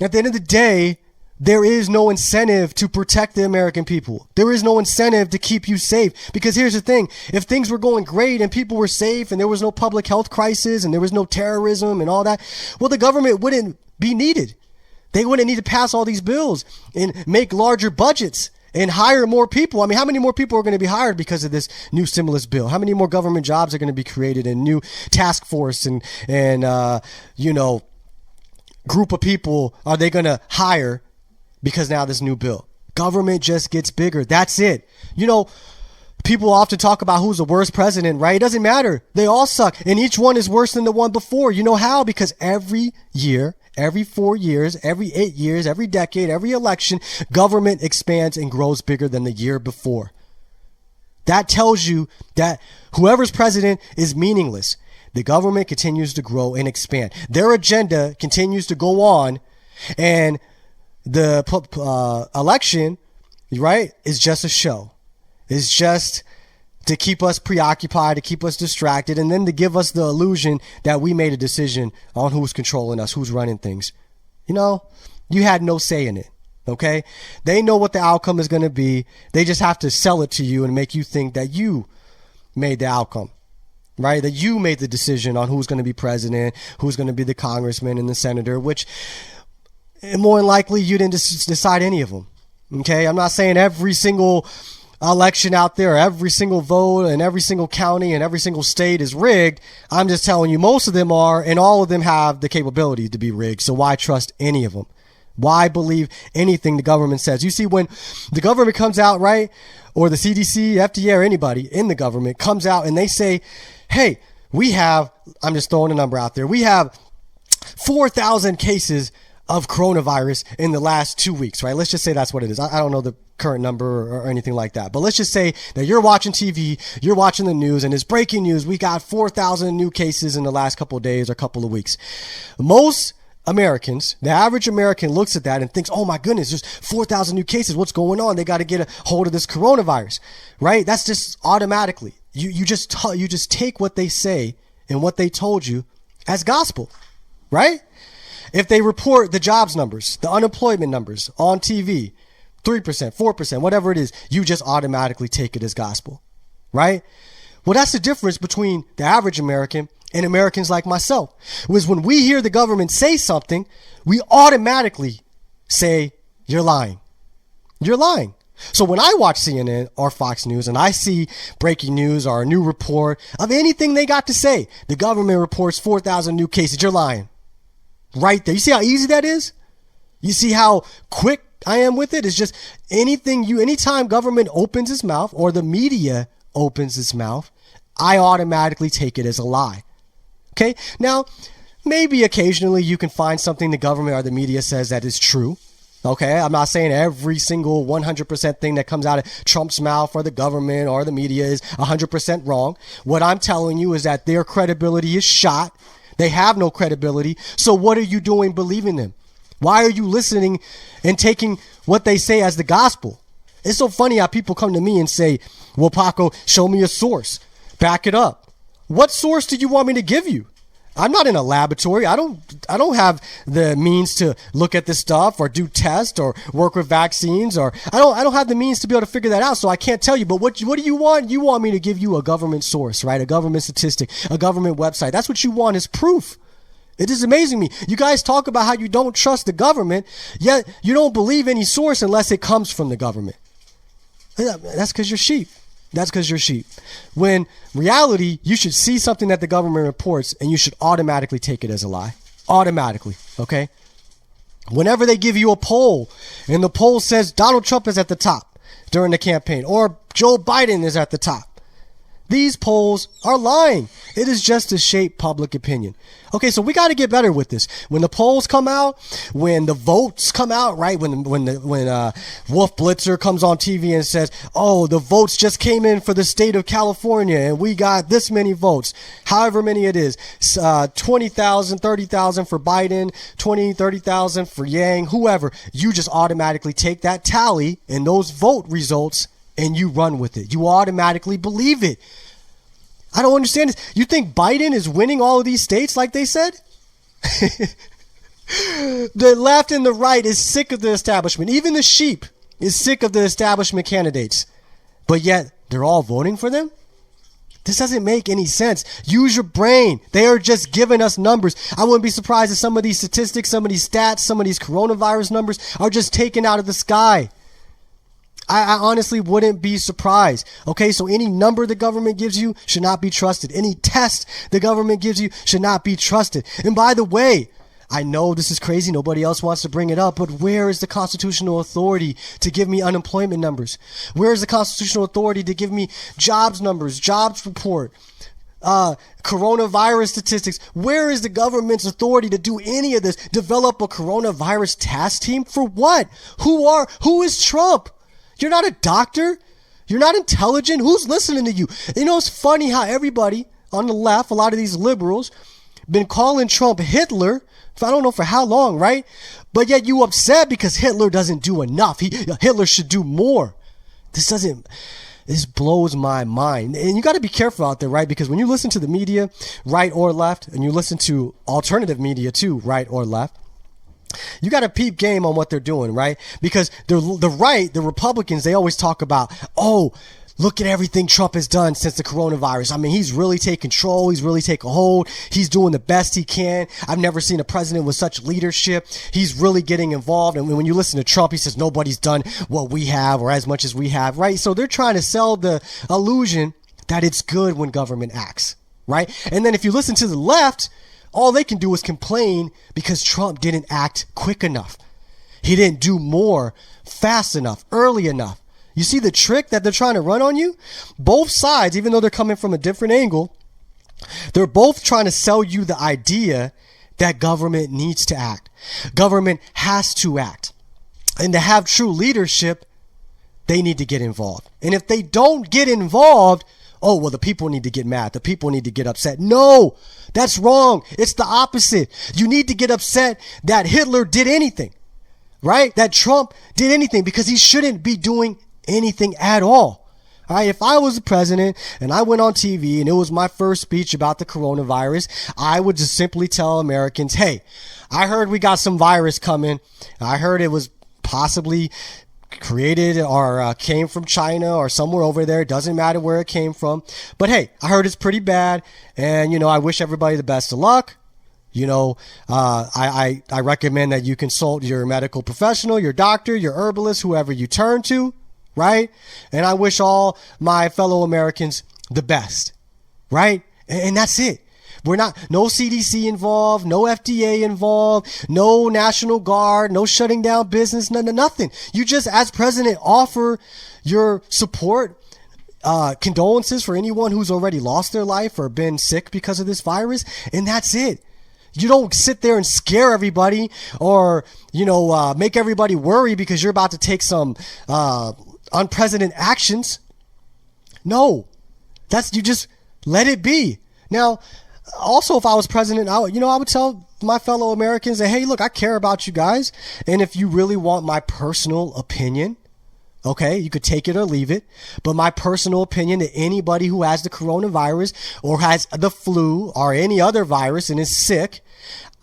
at the end of the day, there is no incentive to protect the American people. There is no incentive to keep you safe. Because here's the thing. If things were going great and people were safe and there was no public health crisis and there was no terrorism and all that, well, the government wouldn't be needed. They wouldn't need to pass all these bills and make larger budgets and hire more people. I mean, how many more people are going to be hired because of this new stimulus bill? How many more government jobs are going to be created and new task force and group of people are they going to hire? Because now this new bill, government just gets bigger. That's it. You know, people often talk about who's the worst president, right? It doesn't matter. They all suck. And each one is worse than the one before. You know how? Because every year, every 4 years, every 8 years, every decade, every election, government expands and grows bigger than the year before. That tells you that whoever's president is meaningless. The government continues to grow and expand. Their agenda continues to go on. And the election, right, is just a show. It's just to keep us preoccupied, to keep us distracted, and then to give us the illusion that we made a decision on who's controlling us, who's running things. You know, you had no say in it, okay? They know what the outcome is going to be. They just have to sell it to you and make you think that you made the outcome, right? That you made the decision on who's going to be president, who's going to be the congressman and the senator, which more than likely you didn't decide any of them, okay? I'm not saying every single election out there, every single vote in every single county and every single state is rigged. I'm just telling you most of them are, and all of them have the capability to be rigged. So why trust any of them? Why believe anything the government says? You see, when the government comes out, right, or the CDC, FDA, or anybody in the government comes out and they say, hey, we have, I'm just throwing a number out there, we have 4,000 cases of coronavirus in the last 2 weeks, right? Let's just say that's what it is. I don't know the current number or anything like that, but let's just say that you're watching TV, you're watching the news, and it's breaking news. We got 4,000 new cases in the last couple of days or couple of weeks. Most Americans, the average American looks at that and thinks, oh my goodness, there's 4,000 new cases. What's going on? They got to get a hold of this coronavirus, right? That's just automatically. You just take what they say and what they told you as gospel, right? If they report the jobs numbers, the unemployment numbers on TV, 3%, 4%, whatever it is, you just automatically take it as gospel, right? Well, that's the difference between the average American and Americans like myself. Was when we hear the government say something, we automatically say, you're lying. You're lying. So when I watch CNN or Fox News and I see breaking news or a new report of anything they got to say, the government reports 4,000 new cases, you're lying. Right there. You see how easy that is? You see how quick I am with it? It's just anytime government opens its mouth or the media opens its mouth, I automatically take it as a lie. Okay. Now, maybe occasionally you can find something the government or the media says that is true. Okay. I'm not saying every single 100% thing that comes out of Trump's mouth or the government or the media is 100% wrong. What I'm telling you is that their credibility is shot. They have no credibility. So what are you doing believing them? Why are you listening and taking what they say as the gospel? It's so funny how people come to me and say, well, Paco, show me a source. Back it up. What source do you want me to give you? I'm not in a laboratory. I don't have the means to look at this stuff or do tests or work with vaccines, or I don't have the means to be able to figure that out. So I can't tell you. But what do you want? You want me to give you a government source, right? A government statistic, a government website. That's what you want is proof. It is amazing me. You guys talk about how you don't trust the government, yet you don't believe any source unless it comes from the government. That's because you're sheep. That's because you're sheep. When reality, you should see something that the government reports and you should automatically take it as a lie. Automatically, okay? Whenever they give you a poll and the poll says Donald Trump is at the top during the campaign or Joe Biden is at the top, these polls are lying. It is just to shape public opinion. Okay, so we got to get better with this. When the polls come out, when the votes come out, right? When Wolf Blitzer comes on TV and says, "Oh, the votes just came in for the state of California, and we got this many votes, however many it is, 20,000, 30,000 for Biden, 20, 30,000 for Yang, whoever." You just automatically take that tally and those vote results and you run with it. You automatically believe it. I don't understand this. You think Biden is winning all of these states like they said? The left and the right is sick of the establishment. Even the sheep is sick of the establishment candidates. But yet they're all voting for them? This doesn't make any sense. Use your brain. They are just giving us numbers. I wouldn't be surprised if some of these statistics, some of these stats, some of these coronavirus numbers are just taken out of the sky. I honestly wouldn't be surprised. Okay, so any number the government gives you should not be trusted. Any test the government gives you should not be trusted. And by the way, I know this is crazy. Nobody else wants to bring it up, but where is the constitutional authority to give me unemployment numbers? Where is the constitutional authority to give me jobs numbers, jobs report, coronavirus statistics? Where is the government's authority to do any of this? Develop a coronavirus task team for what? Who is Trump? You're not a doctor. You're not intelligent. Who's listening to you? You know, it's funny how everybody on the left, a lot of these liberals, been calling Trump Hitler for I don't know for how long, right? But yet you upset because Hitler doesn't do enough. Hitler should do more. This blows my mind. And you got to be careful out there, right? Because when you listen to the media, right or left, and you listen to alternative media too, right or left, you got to peep game on what they're doing, right? Because the right, the Republicans, they always talk about, oh, look at everything Trump has done since the coronavirus. I mean, he's really taken control. He's really taken hold. He's doing the best he can. I've never seen a president with such leadership. He's really getting involved. And when you listen to Trump, he says nobody's done what we have or as much as we have, right? So they're trying to sell the illusion that it's good when government acts, right? And then if you listen to the left, all they can do is complain because Trump didn't act quick enough. He didn't do more fast enough, early enough. You see the trick that they're trying to run on you? Both sides, even though they're coming from a different angle, they're both trying to sell you the idea that government needs to act. Government has to act. And to have true leadership, they need to get involved. And if they don't get involved, oh, well, the people need to get mad. The people need to get upset. No, that's wrong. It's the opposite. You need to get upset that Hitler did anything, right? That Trump did anything, because he shouldn't be doing anything at all. All right, if I was the president and I went on TV and it was my first speech about the coronavirus, I would just simply tell Americans, hey, I heard we got some virus coming. I heard it was possibly created or came from China or somewhere over there. It doesn't matter where it came from. But hey, I heard it's pretty bad. And, I wish everybody the best of luck. I recommend that you consult your medical professional, your doctor, your herbalist, whoever you turn to. Right? And I wish all my fellow Americans the best. Right? And that's it. We're no CDC involved, no FDA involved, no National Guard, no shutting down business, nothing. You just, as president, offer your support, condolences for anyone who's already lost their life or been sick because of this virus. And that's it. You don't sit there and scare everybody or, make everybody worry because you're about to take some, unprecedented actions. No, you just let it be. Now, also, if I was president, I would tell my fellow Americans that, hey, look, I care about you guys. And if you really want my personal opinion, okay, you could take it or leave it. But my personal opinion to anybody who has the coronavirus or has the flu or any other virus and is sick,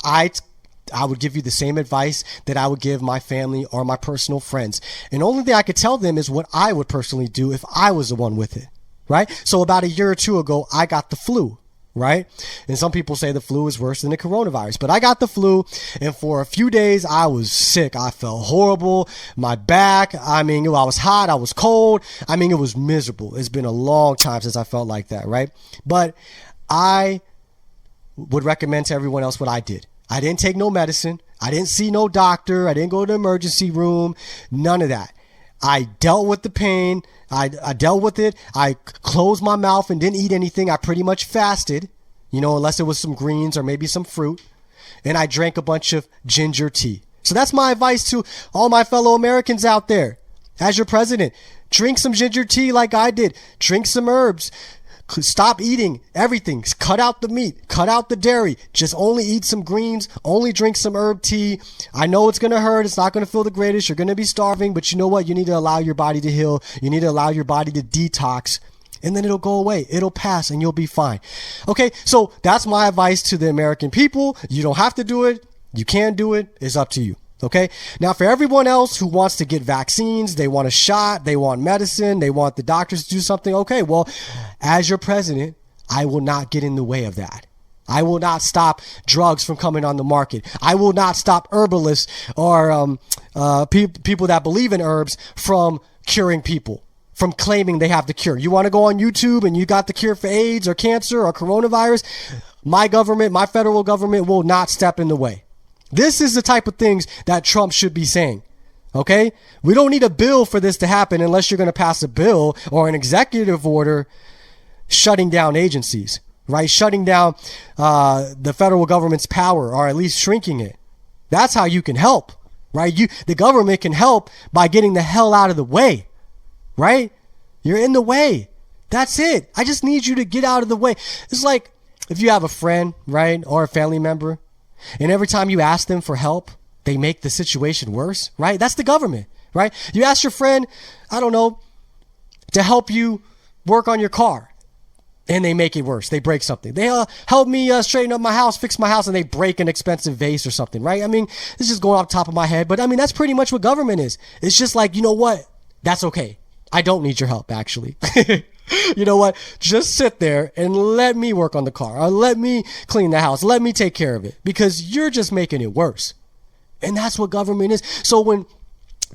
I would give you the same advice that I would give my family or my personal friends. And the only thing I could tell them is what I would personally do if I was the one with it, right? So about a year or two ago, I got the flu, right? And some people say the flu is worse than the coronavirus, but I got the flu, and for a few days, I was sick. I felt horrible. My back, I was hot, I was cold. It was miserable. It's been a long time since I felt like that, right? But I would recommend to everyone else what I did. I didn't take no medicine. I didn't see no doctor. I didn't go to the emergency room. None of that. I dealt with the pain. I dealt with it. I closed my mouth and didn't eat anything. I pretty much fasted, unless it was some greens or maybe some fruit. And I drank a bunch of ginger tea. So that's my advice to all my fellow Americans out there. As your president, drink some ginger tea like I did. Drink some herbs. Stop eating everything. Cut out the meat. Cut out the dairy. Just only eat some greens. Only drink some herb tea. I know it's going to hurt. It's not going to feel the greatest. You're going to be starving. But you know what? You need to allow your body to heal. You need to allow your body to detox. And then it'll go away. It'll pass and you'll be fine. Okay, so that's my advice to the American people. You don't have to do it. You can do it. It's up to you. Okay. Now, for everyone else who wants to get vaccines, they want a shot, they want medicine, they want the doctors to do something. Okay. Well, as your president, I will not get in the way of that. I will not stop drugs from coming on the market. I will not stop herbalists or people that believe in herbs from curing people, from claiming they have the cure. You want to go on YouTube and you got the cure for AIDS or cancer or coronavirus? My government, my federal government will not step in the way. This is the type of things that Trump should be saying. Okay? We don't need a bill for this to happen unless you're going to pass a bill or an executive order shutting down agencies, right? Shutting down the federal government's power or at least shrinking it. That's how you can help, right? The government can help by getting the hell out of the way, right? You're in the way. That's it. I just need you to get out of the way. It's like if you have a friend, right, or a family member, and every time you ask them for help, they make the situation worse, right? That's the government, right? You ask your friend, I don't know, to help you work on your car, and they make it worse. They break something. They help me straighten up my house, fix my house, and they break an expensive vase or something, right? I mean, this is going off the top of my head, but I mean, that's pretty much what government is. It's just like, you know what? That's okay. I don't need your help, actually. You know what? Just sit there and let me work on the car, or let me clean the house. Let me take care of it, because you're just making it worse. And that's what government is. So when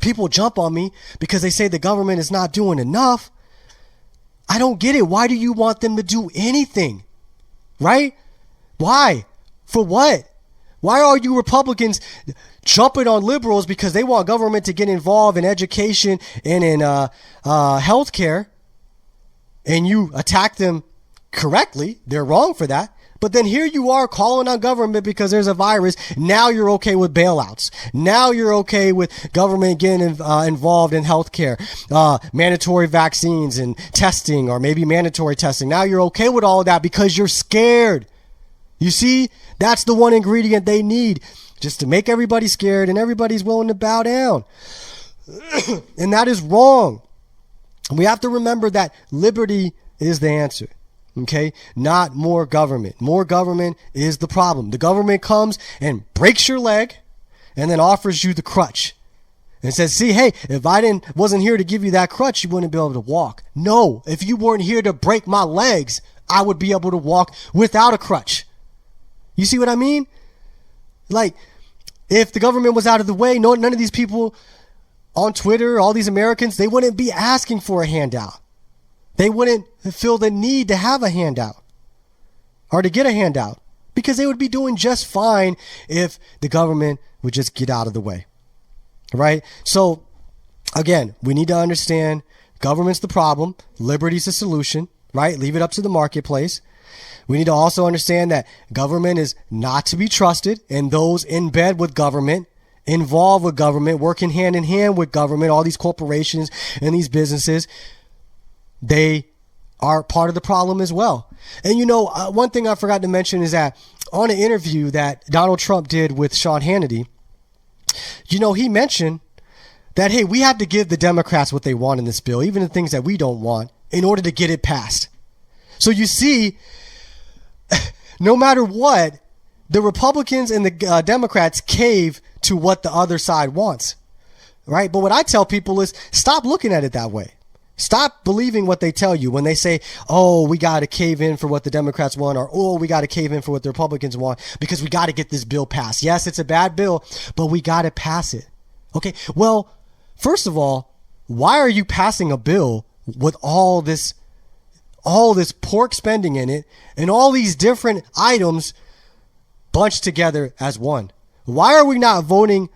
people jump on me because they say the government is not doing enough, I don't get it. Why do you want them to do anything? Right? Why? For what? Why are you Republicans jumping on liberals because they want government to get involved in education and in healthcare, and you attack them correctly? They're wrong for that. But then here you are calling on government because there's a virus. Now you're okay with bailouts. Now you're okay with government getting involved in healthcare, mandatory vaccines and testing, or maybe mandatory testing. Now you're okay with all of that because you're scared. You see, that's the one ingredient they need, just to make everybody scared, and everybody's willing to bow down. And that is wrong. We have to remember that liberty is the answer. Okay, not more government. More government is the problem. The government comes and breaks your leg and then offers you the crutch and says, see, hey, if I wasn't here to give you that crutch, you wouldn't be able to walk. No, if you weren't here to break my legs, I would be able to walk without a crutch. You see what I mean? Like, if the government was out of the way, none of these people on Twitter, all these Americans, they wouldn't be asking for a handout. They wouldn't feel the need to have a handout or to get a handout, because they would be doing just fine if the government would just get out of the way. Right? So, again, we need to understand government's the problem. Liberty's the solution. Right? Leave it up to the marketplace. We need to also understand that government is not to be trusted, and those in bed with government, involved with government, working hand in hand with government, all these corporations and these businesses, they are part of the problem as well. And you know, one thing I forgot to mention is that on an interview that Donald Trump did with Sean Hannity, you know, he mentioned that, hey, we have to give the Democrats what they want in this bill, even the things that we don't want, in order to get it passed. So you see, no matter what, the Republicans and the Democrats cave to what the other side wants, right? But what I tell people is, stop looking at it that way. Stop believing what they tell you when they say, oh, we got to cave in for what the Democrats want, or, oh, we got to cave in for what the Republicans want because we got to get this bill passed. Yes, it's a bad bill, but we got to pass it. Okay, well, first of all, why are you passing a bill with all this pork spending in it and all these different items bunched together as one? Why are we not voting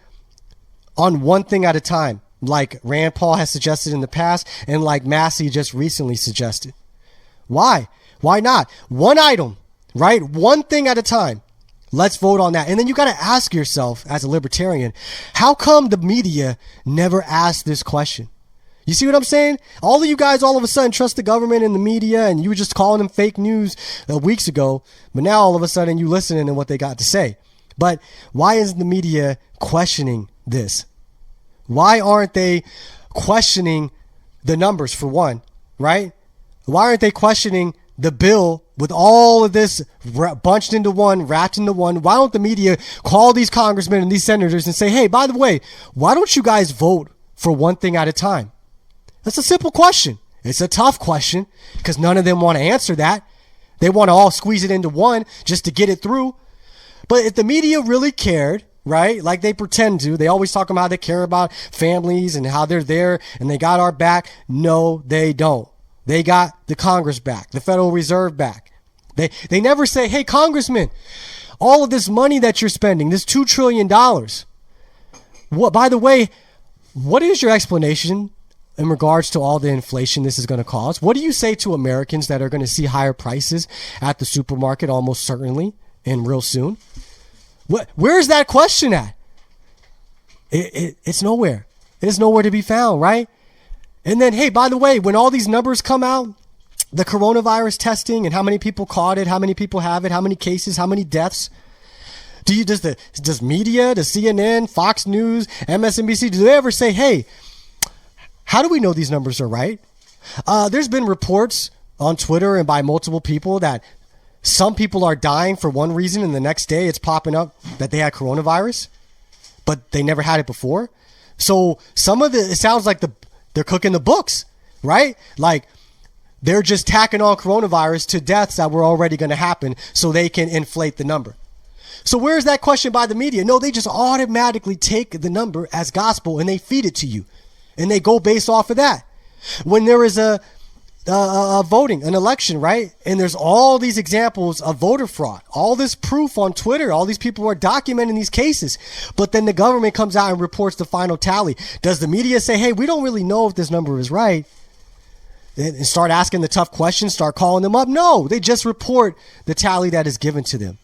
on one thing at a time, like Rand Paul has suggested in the past and like Massie just recently suggested? Why? Why not? One item, right? One thing at a time. Let's vote on that. And then you got to ask yourself, as a libertarian, how come the media never asked this question? You see what I'm saying? All of you guys all of a sudden trust the government and the media, and you were just calling them fake news weeks ago, but now all of a sudden you listening to what they got to say. But why isn't the media questioning this? Why aren't they questioning the numbers, for one, right? Why aren't they questioning the bill with all of this bunched into one, wrapped into one? Why don't the media call these congressmen and these senators and say, hey, by the way, why don't you guys vote for one thing at a time? That's a simple question. It's a tough question because none of them want to answer that. They want to all squeeze it into one just to get it through. But if the media really cared, right, like they pretend to, they always talk about how they care about families and how they're there and they got our back. No, they don't. They got the Congress back, the Federal Reserve back. They never say, hey, Congressman, all of this money that you're spending, this $2 trillion. What, by the way, what is your explanation in regards to all the inflation this is going to cause? What do you say to Americans that are going to see higher prices at the supermarket almost certainly and real soon? Where's that question at? It's nowhere. It's nowhere to be found, right? And then, hey, by the way, when all these numbers come out, the coronavirus testing and how many people caught it, how many people have it, how many cases, how many deaths, Does media, does CNN, Fox News, MSNBC, do they ever say, hey, how do we know these numbers are right? There's been reports on Twitter and by multiple people that some people are dying for one reason and the next day it's popping up that they had coronavirus, but they never had it before. So it sounds like they're cooking the books, right? Like they're just tacking on coronavirus to deaths that were already going to happen so they can inflate the number. So where's that question by the media? No, they just automatically take the number as gospel and they feed it to you. And they go based off of that. When there is a voting, an election, right? And there's all these examples of voter fraud, all this proof on Twitter, all these people are documenting these cases, but then the government comes out and reports the final tally. Does the media say, hey, we don't really know if this number is right? And start asking the tough questions, start calling them up? No, they just report the tally that is given to them.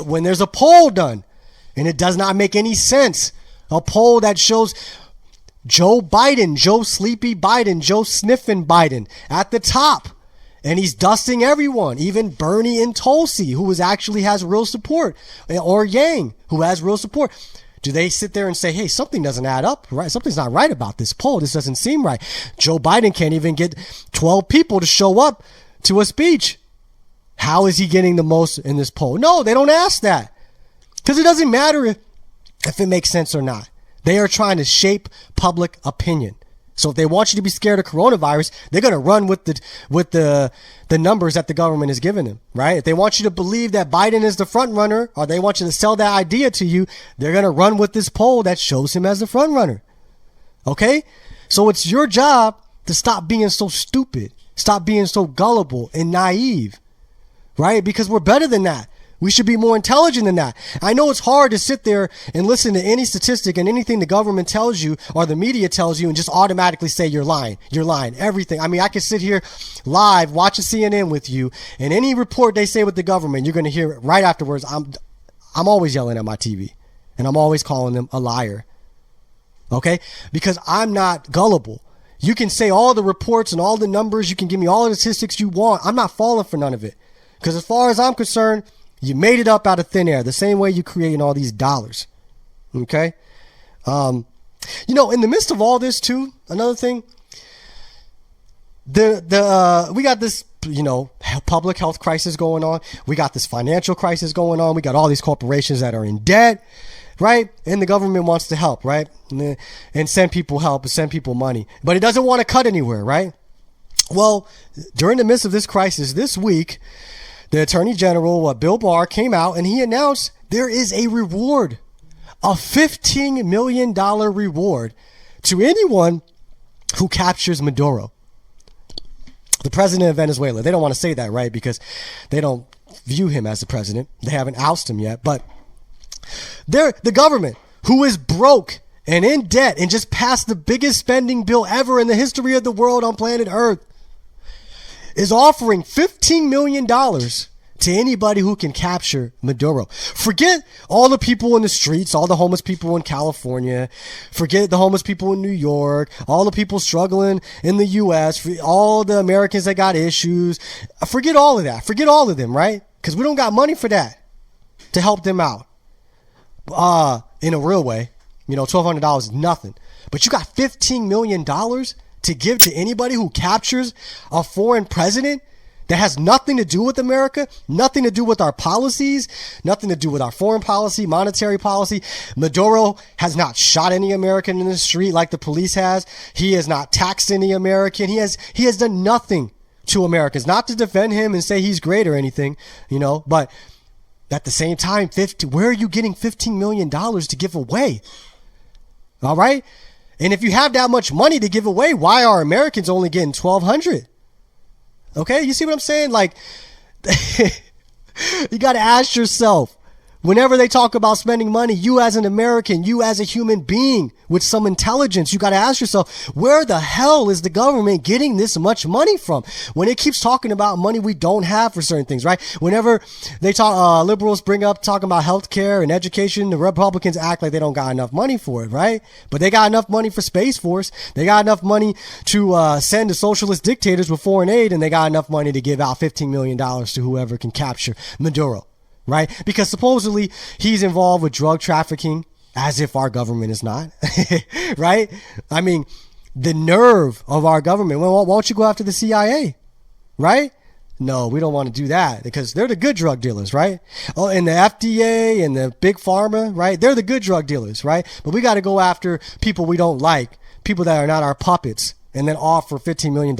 When there's a poll done and it does not make any sense, a poll that shows Joe Biden, Joe Sleepy Biden, Joe Sniffin Biden at the top. And he's dusting everyone, even Bernie and Tulsi, who actually has real support, or Yang, who has real support. Do they sit there and say, hey, something doesn't add up, right? Something's not right about this poll. This doesn't seem right. Joe Biden can't even get 12 people to show up to a speech. How is he getting the most in this poll? No, they don't ask that because it doesn't matter if it makes sense or not. They are trying to shape public opinion. So if they want you to be scared of coronavirus, they're going to run with the numbers that the government is giving them, right? If they want you to believe that Biden is the front runner, or they want you to sell that idea to you, they're going to run with this poll that shows him as the front runner. Okay? So it's your job to stop being so stupid, stop being so gullible and naive, right? Because we're better than that. We should be more intelligent than that. I know it's hard to sit there and listen to any statistic and anything the government tells you or the media tells you and just automatically say you're lying. You're lying. Everything. I mean, I can sit here live watching CNN with you, and any report they say with the government, you're going to hear it right afterwards. I'm always yelling at my TV, and I'm always calling them a liar. Okay? Because I'm not gullible. You can say all the reports and all the numbers. You can give me all the statistics you want. I'm not falling for none of it. Because as far as I'm concerned, you made it up out of thin air, the same way you're creating all these dollars. Okay? In the midst of all this too, another thing, we got this, public health crisis going on. We got this financial crisis going on. We got all these corporations that are in debt, right? And the government wants to help, right? And send people help and send people money. But it doesn't want to cut anywhere, right? Well, during the midst of this crisis this week, the Attorney General, Bill Barr, came out and he announced there is a reward, a $15 million reward to anyone who captures Maduro, the president of Venezuela. They don't want to say that, right? Because they don't view him as the president. They haven't ousted him yet. But the government, who is broke and in debt and just passed the biggest spending bill ever in the history of the world on planet Earth, is offering $15 million to anybody who can capture Maduro. Forget all the people in the streets, all the homeless people in California. Forget the homeless people in New York, all the people struggling in the U.S., all the Americans that got issues. Forget all of that. Forget all of them, right? Because we don't got money for that to help them out in a real way. $1,200 is nothing. But you got $15 million to give to anybody who captures a foreign president that has nothing to do with America, nothing to do with our policies, nothing to do with our foreign policy, monetary policy. Maduro has not shot any American in the street like the police has. He has not taxed any American. He has done nothing to Americans, not to defend him and say he's great or anything, but at the same time, where are you getting $15 million to give away? All right. And if you have that much money to give away, why are Americans only getting $1,200? Okay, you see what I'm saying? Like, you got to ask yourself, whenever they talk about spending money, you as an American, you as a human being with some intelligence, you got to ask yourself, where the hell is the government getting this much money from? When it keeps talking about money we don't have for certain things, right? Whenever they talk, liberals bring up talking about healthcare and education, the Republicans act like they don't got enough money for it, right? But they got enough money for Space Force. They got enough money to send to socialist dictators with foreign aid, and they got enough money to give out $15 million to whoever can capture Maduro. right? Because supposedly he's involved with drug trafficking, as if our government is not, right? I mean, the nerve of our government. Well, why don't you go after the CIA, right? No, we don't want to do that because they're the good drug dealers, right? Oh, and the FDA and the big pharma, right? They're the good drug dealers, right? But we got to go after people we don't like, people that are not our puppets, and then offer $15 million.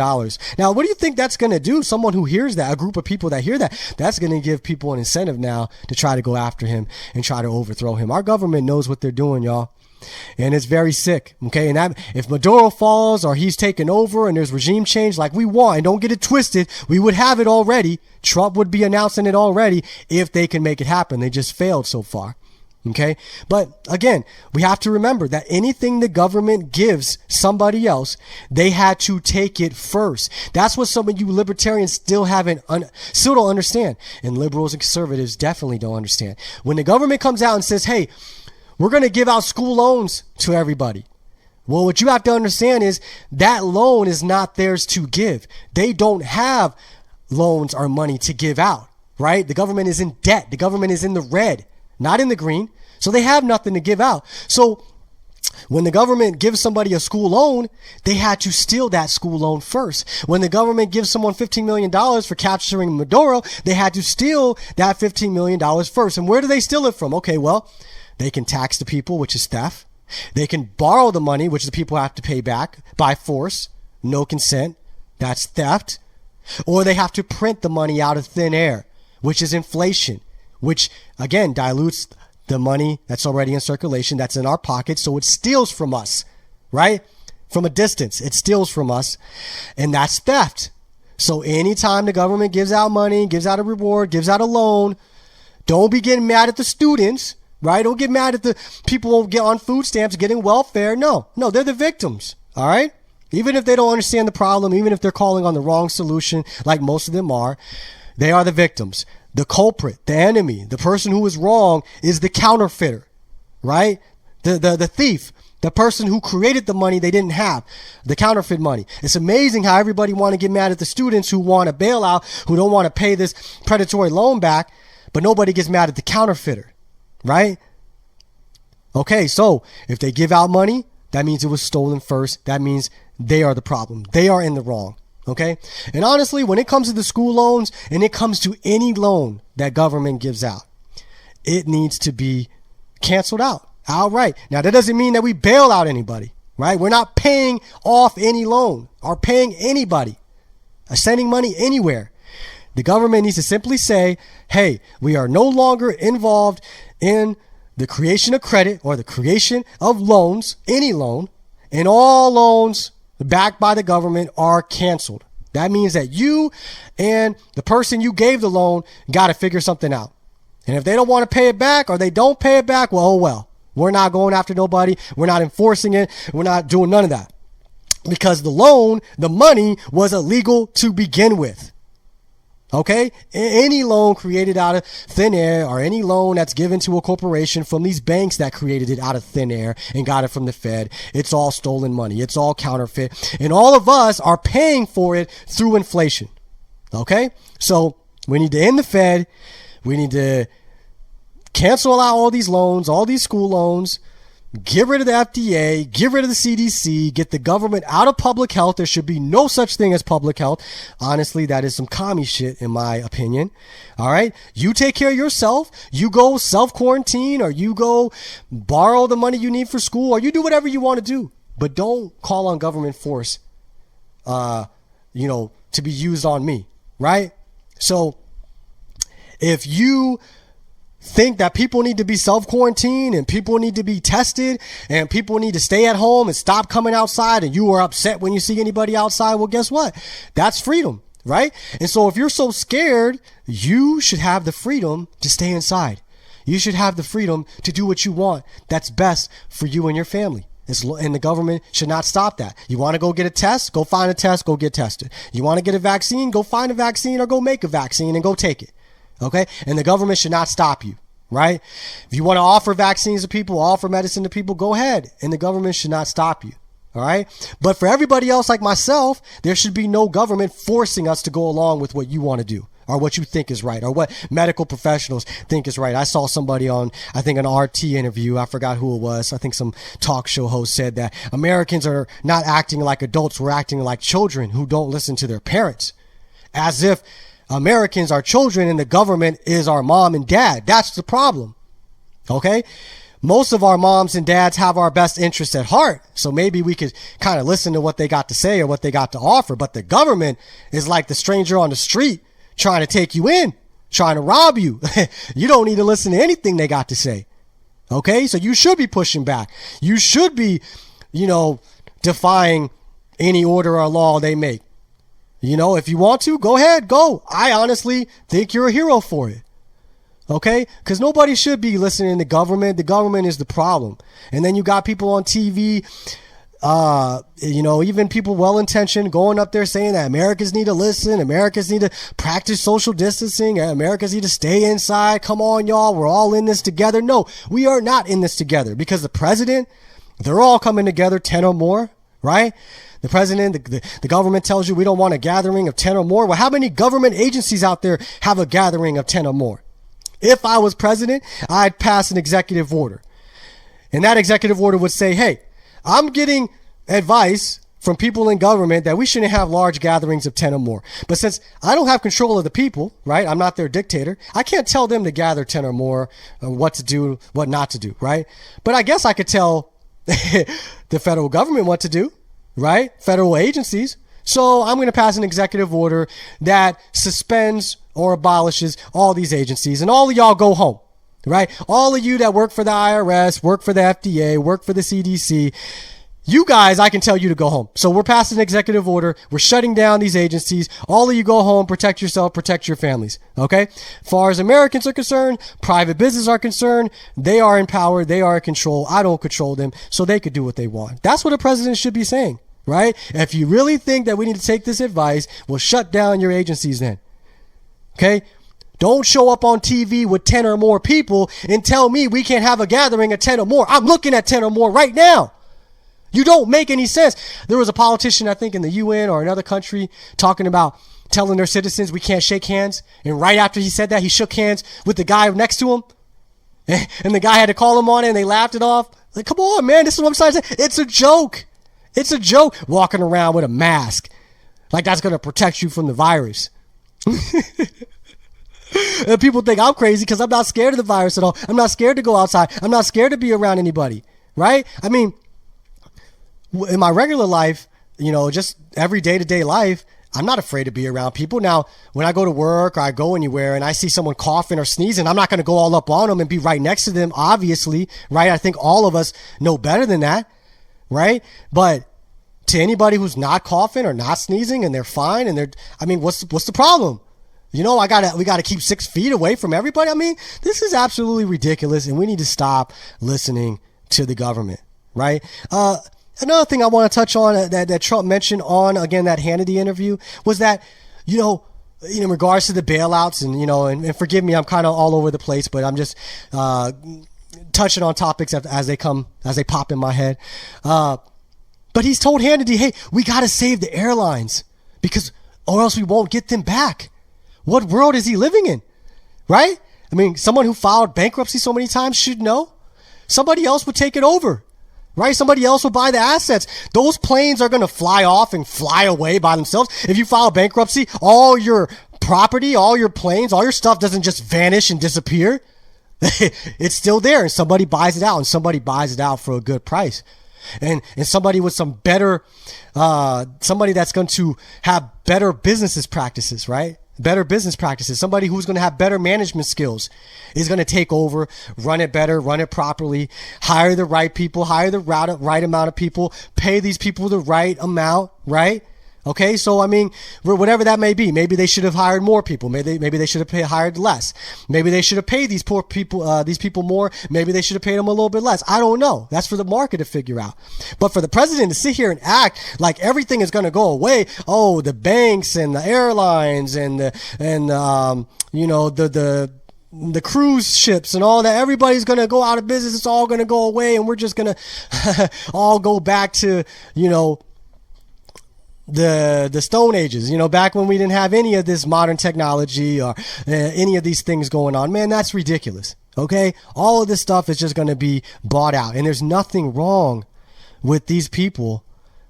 Now, what do you think that's going to do? Someone who hears that, a group of people that hear that, that's going to give people an incentive now to try to go after him and try to overthrow him. Our government knows what they're doing, y'all. And it's very sick. Okay. And that, if Maduro falls or he's taken over and there's regime change like we want, and don't get it twisted, we would have it already. Trump would be announcing it already if they can make it happen. They just failed so far. Okay. But again, we have to remember that anything the government gives somebody else, they had to take it first. That's what some of you libertarians still still don't understand. And liberals and conservatives definitely don't understand. When the government comes out and says, hey, we're going to give out school loans to everybody. Well, what you have to understand is that loan is not theirs to give. They don't have loans or money to give out, right? The government is in debt. The government is in the red, not in the green. So they have nothing to give out. So when the government gives somebody a school loan, they had to steal that school loan first. When the government gives someone $15 million for capturing Maduro, they had to steal that $15 million first. And where do they steal it from? Okay, well, they can tax the people, which is theft. They can borrow the money, which the people have to pay back by force, no consent. That's theft. Or they have to print the money out of thin air, which is inflation, which again dilutes the money that's already in circulation, that's in our pockets. So it steals from us, right? From a distance, it steals from us. And that's theft. So anytime the government gives out money, gives out a reward, gives out a loan, don't be getting mad at the students. Right? Don't get mad at the people who get on food stamps, getting welfare. No, they're the victims. All right? Even if they don't understand the problem, even if they're calling on the wrong solution, like most of them are, they are the victims. The culprit, the enemy, the person who is wrong is the counterfeiter, right? The thief, the person who created the money they didn't have, the counterfeit money. It's amazing how everybody want to get mad at the students who want a bailout, who don't want to pay this predatory loan back, but nobody gets mad at the counterfeiter. Right? Okay, so if they give out money, that means it was stolen first. That means they are the problem. They are in the wrong. Okay? And honestly, when it comes to the school loans and it comes to any loan that government gives out, it needs to be canceled out outright. Now, that doesn't mean that we bail out anybody, right? We're not paying off any loan or paying anybody or sending money anywhere. The government needs to simply say, hey, we are no longer involved in the creation of credit or the creation of loans, any loan, and all loans backed by the government are canceled. That means that you and the person you gave the loan got to figure something out. And if they don't want to pay it back or they don't pay it back, well, oh well. We're not going after nobody. We're not enforcing it. We're not doing none of that. Because the loan, the money was illegal to begin with. Okay? Any loan created out of thin air or any loan that's given to a corporation from these banks that created it out of thin air and got it from the Fed, it's all stolen money. It's all counterfeit. And all of us are paying for it through inflation. Okay? So we need to end the Fed. We need to cancel out all these loans, all these school loans. Get rid of the FDA, get rid of the CDC, get the government out of public health. There should be no such thing as public health. Honestly, that is some commie shit in my opinion. All right. You take care of yourself. You go self-quarantine or you go borrow the money you need for school or you do whatever you want to do. But don't call on government force, to be used on me. Right. So if you think that people need to be self-quarantined and people need to be tested and people need to stay at home and stop coming outside and you are upset when you see anybody outside, well, guess what? That's freedom, right? And so if you're so scared, you should have the freedom to stay inside. You should have the freedom to do what you want that's best for you and your family. And the government should not stop that. You want to go get a test? Go find a test, go get tested. You want to get a vaccine? Go find a vaccine or go make a vaccine and go take it. Okay? And the government should not stop you, right? If you want to offer vaccines to people, offer medicine to people, go ahead. And the government should not stop you. All right? But for everybody else like myself, there should be no government forcing us to go along with what you want to do. or what you think is right, or what medical professionals think is right. I saw somebody on, I think, an RT interview. I forgot who it was. I think some talk show host said that Americans are not acting like adults. We're acting like children who don't listen to their parents, as if Americans are children and the government is our mom and dad. That's the problem. Okay. Most of our moms and dads have our best interests at heart. So maybe we could kind of listen to what they got to say or what they got to offer. But the government is like the stranger on the street trying to take you in, trying to rob you. You don't need to listen to anything they got to say. Okay. So you should be pushing back. You should be, defying any order or law they make. If you want to, go ahead, go. I honestly think you're a hero for it. Okay? Because nobody should be listening to government. The government is the problem. And then you got people on TV, even people well-intentioned going up there saying that Americans need to listen. Americans need to practice social distancing. Americans need to stay inside. Come on, y'all. We're all in this together. No, we are not in this together because the president, they're all coming together, 10 or more, right? The president, the government tells you we don't want a gathering of 10 or more. Well, how many government agencies out there have a gathering of 10 or more? If I was president, I'd pass an executive order. And that executive order would say, hey, I'm getting advice from people in government that we shouldn't have large gatherings of 10 or more. But since I don't have control of the people, right? I'm not their dictator. I can't tell them to gather 10 or more, what to do, what not to do, right? But I guess I could tell the federal government what to do, right? Federal agencies. So I'm going to pass an executive order that suspends or abolishes all these agencies, and all of y'all go home, right? All of you that work for the IRS, work for the FDA, work for the CDC, you guys, I can tell you to go home. So we're passing an executive order. We're shutting down these agencies. All of you go home, protect yourself, protect your families. Okay? As far as Americans are concerned, private business are concerned, they are in power. They are in control. I don't control them, so they could do what they want. That's what a president should be saying, right? If you really think that we need to take this advice, we'll shut down your agencies then. Okay? Don't show up on TV with 10 or more people and tell me we can't have a gathering of 10 or more. I'm looking at 10 or more right now. You don't make any sense. There was a politician, I think, in the UN or another country talking about telling their citizens we can't shake hands. And right after he said that, he shook hands with the guy next to him. And the guy had to call him on it and they laughed it off. Like, come on, man. This is what I'm trying to say. It's a joke. It's a joke walking around with a mask. Like that's going to protect you from the virus. And people think I'm crazy because I'm not scared of the virus at all. I'm not scared to go outside. I'm not scared to be around anybody, right? I mean, in my regular life, just every day-to-day life, I'm not afraid to be around people. Now, when I go to work or I go anywhere and I see someone coughing or sneezing, I'm not going to go all up on them and be right next to them, obviously, right? I think all of us know better than that, right? But to anybody who's not coughing or not sneezing and they're fine and what's the problem? We got to keep 6 feet away from everybody. I mean, this is absolutely ridiculous and we need to stop listening to the government, right? Another thing I want to touch on that Trump mentioned on, again, that Hannity interview was that, in regards to the bailouts and forgive me, I'm kind of all over the place, but I'm just, touching on topics as they pop in my head. But he's told Hannity, hey, we got to save the airlines or else we won't get them back. What world is he living in? Right? I mean, someone who filed bankruptcy so many times should know. Somebody else would take it over. Right? Somebody else will buy the assets. Those planes are going to fly off and fly away by themselves. If you file bankruptcy, all your property, all your planes, all your stuff doesn't just vanish and disappear. It's still there and somebody buys it out and somebody buys it out for a good price. And somebody with some better, somebody that's going to have better business practices, right? Better business practices. Somebody who's going to have better management skills is going to take over, run it better, run it properly, hire the right people, hire the right amount of people, pay these people the right amount, right? Okay, so I mean, whatever that may be, maybe they should have hired more people. Maybe they should have hired less. Maybe they should have paid these poor people, these people more. Maybe they should have paid them a little bit less. I don't know. That's for the market to figure out. But for the president to sit here and act like everything is going to go away, oh, the banks and the airlines and the cruise ships and all that, everybody's going to go out of business. It's all going to go away, and we're just going to all go back to the Stone Ages, back when we didn't have any of this modern technology or any of these things going on. Man, that's ridiculous. Okay. All of this stuff is just going to be bought out. And there's nothing wrong with these people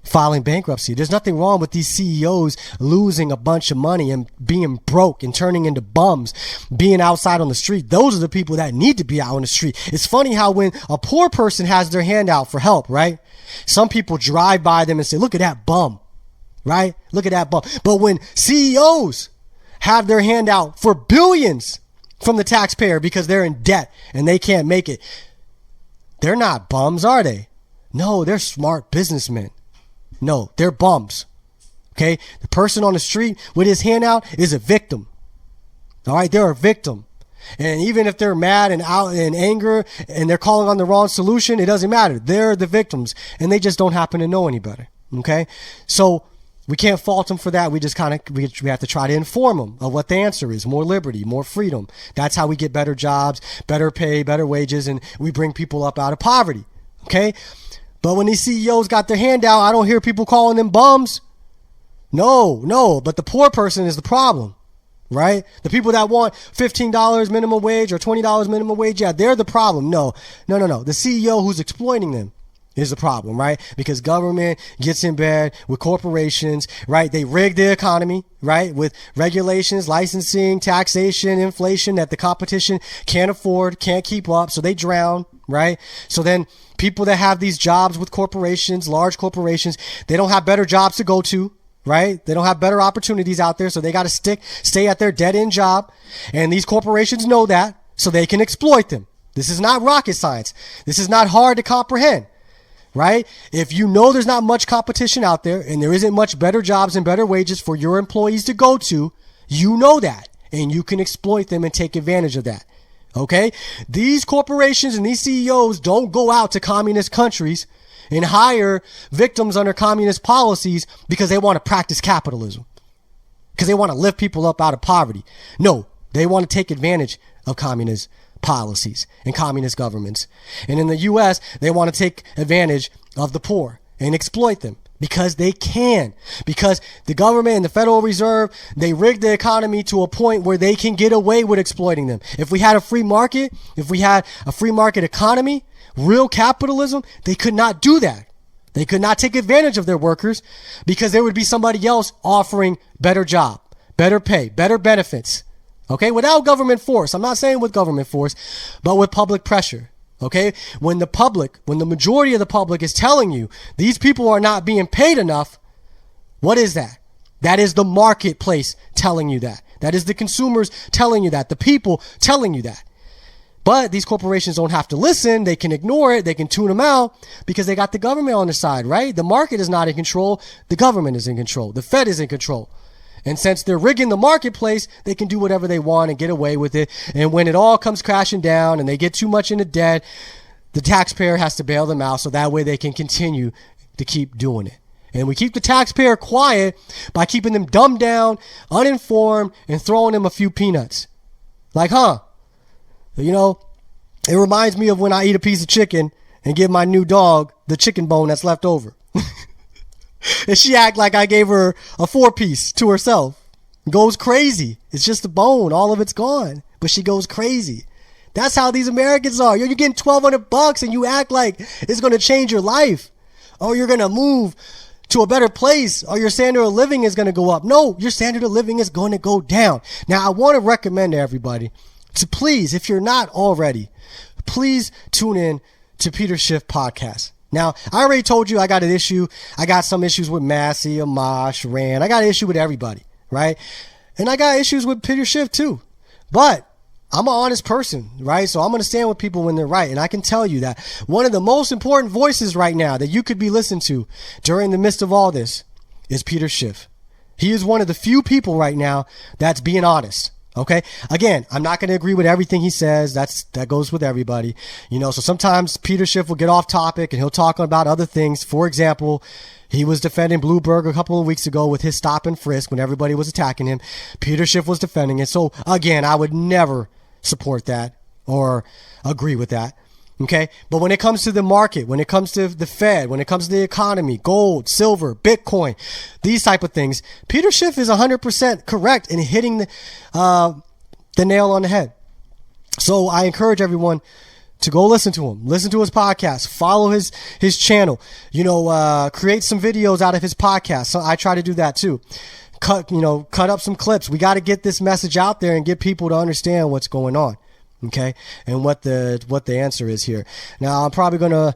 filing bankruptcy. There's nothing wrong with these CEOs losing a bunch of money and being broke and turning into bums, being outside on the street. Those are the people that need to be out on the street. It's funny how when a poor person has their hand out for help, right? Some people drive by them and say, look at that bum, right? Look at that bum. But when CEOs have their hand out for billions from the taxpayer because they're in debt and they can't make it, they're not bums, are they? No, they're smart businessmen. No, they're bums. Okay. The person on the street with his hand out is a victim. All right. They're a victim. And even if they're mad and out in anger and they're calling on the wrong solution, it doesn't matter. They're the victims and they just don't happen to know any better. Okay. So we can't fault them for that. We just we have to try to inform them of what the answer is. More liberty, more freedom. That's how we get better jobs, better pay, better wages, and we bring people up out of poverty. Okay. But when these CEOs got their hand out, I don't hear people calling them bums. No, but the poor person is the problem, right? The people that want $15 minimum wage or $20 minimum wage, yeah, they're the problem. No. The CEO who's exploiting them is the problem, right? Because government gets in bed with corporations, right? They rig the economy, right? With regulations, licensing, taxation, inflation that the competition can't afford, can't keep up. So they drown, right? So then people that have these jobs with corporations, large corporations, they don't have better jobs to go to, right? They don't have better opportunities out there. So they got to stay at their dead end job. And these corporations know that, so they can exploit them. This is not rocket science. This is not hard to comprehend. Right? If you know there's not much competition out there and there isn't much better jobs and better wages for your employees to go to, you know that and you can exploit them and take advantage of that. Okay? These corporations and these CEOs don't go out to communist countries and hire victims under communist policies because they want to practice capitalism, because they want to lift people up out of poverty. No, they want to take advantage of communist policies and communist governments. And in the U.S., they want to take advantage of the poor and exploit them because they can. Because the government and the Federal Reserve, they rig the economy to a point where they can get away with exploiting them. If we had a free market, if we had a free market economy, real capitalism, they could not do that. They could not take advantage of their workers because there would be somebody else offering better job, better pay, better benefits. Okay, without government force. I'm not saying with government force, but with public pressure. Okay, when the majority of the public is telling you these people are not being paid enough, what is that? That is the marketplace telling you that. That is the consumers telling you that. The people telling you that. But these corporations don't have to listen. They can ignore it. They can tune them out because they got the government on their side, right? The market is not in control. The government is in control. The Fed is in control. And since they're rigging the marketplace, they can do whatever they want and get away with it. And when it all comes crashing down and they get too much into debt, the taxpayer has to bail them out so that way they can continue to keep doing it. And we keep the taxpayer quiet by keeping them dumbed down, uninformed, and throwing them a few peanuts. Like, it reminds me of when I eat a piece of chicken and give my new dog the chicken bone that's left over. And she act like I gave her a 4-piece to herself. Goes crazy. It's just a bone. All of it's gone. But she goes crazy. That's how these Americans are. You're getting $1,200 and you act like it's going to change your life. Or you're going to move to a better place. Or your standard of living is going to go up. No, your standard of living is going to go down. Now, I want to recommend to everybody to please, if you're not already, please tune in to Peter Schiff podcast. Now, I already told you I got an issue. I got some issues with Massie, Amash, Rand. I got an issue with everybody, right? And I got issues with Peter Schiff too. But I'm an honest person, right? So I'm going to stand with people when they're right. And I can tell you that one of the most important voices right now that you could be listening to during the midst of all this is Peter Schiff. He is one of the few people right now that's being honest. Okay. Again, I'm not going to agree with everything he says. That goes with everybody, so sometimes Peter Schiff will get off topic and he'll talk about other things. For example, he was defending Bloomberg a couple of weeks ago with his stop and frisk when everybody was attacking him. Peter Schiff was defending it. So again, I would never support that or agree with that. Okay. But when it comes to the market, when it comes to the Fed, when it comes to the economy, gold, silver, Bitcoin, these type of things, Peter Schiff is 100% correct in hitting the nail on the head. So I encourage everyone to go listen to him, listen to his podcast, follow his channel, create some videos out of his podcast. So I try to do that too. Cut up some clips. We got to get this message out there and get people to understand what's going on. Okay. And what the answer is here. Now I'm probably going to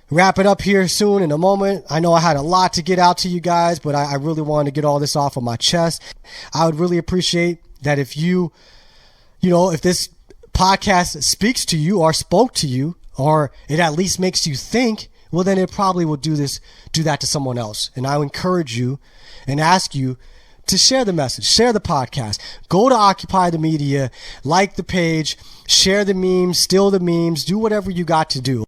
wrap it up here soon in a moment. I know I had a lot to get out to you guys, but I really wanted to get all this off of my chest. I would really appreciate that if if this podcast speaks to you or spoke to you, or it at least makes you think, well, then it probably will do that to someone else. And I would encourage you and ask you to share the message, share the podcast, go to Occupy the Media, like the page, share the memes, steal the memes, do whatever you got to do.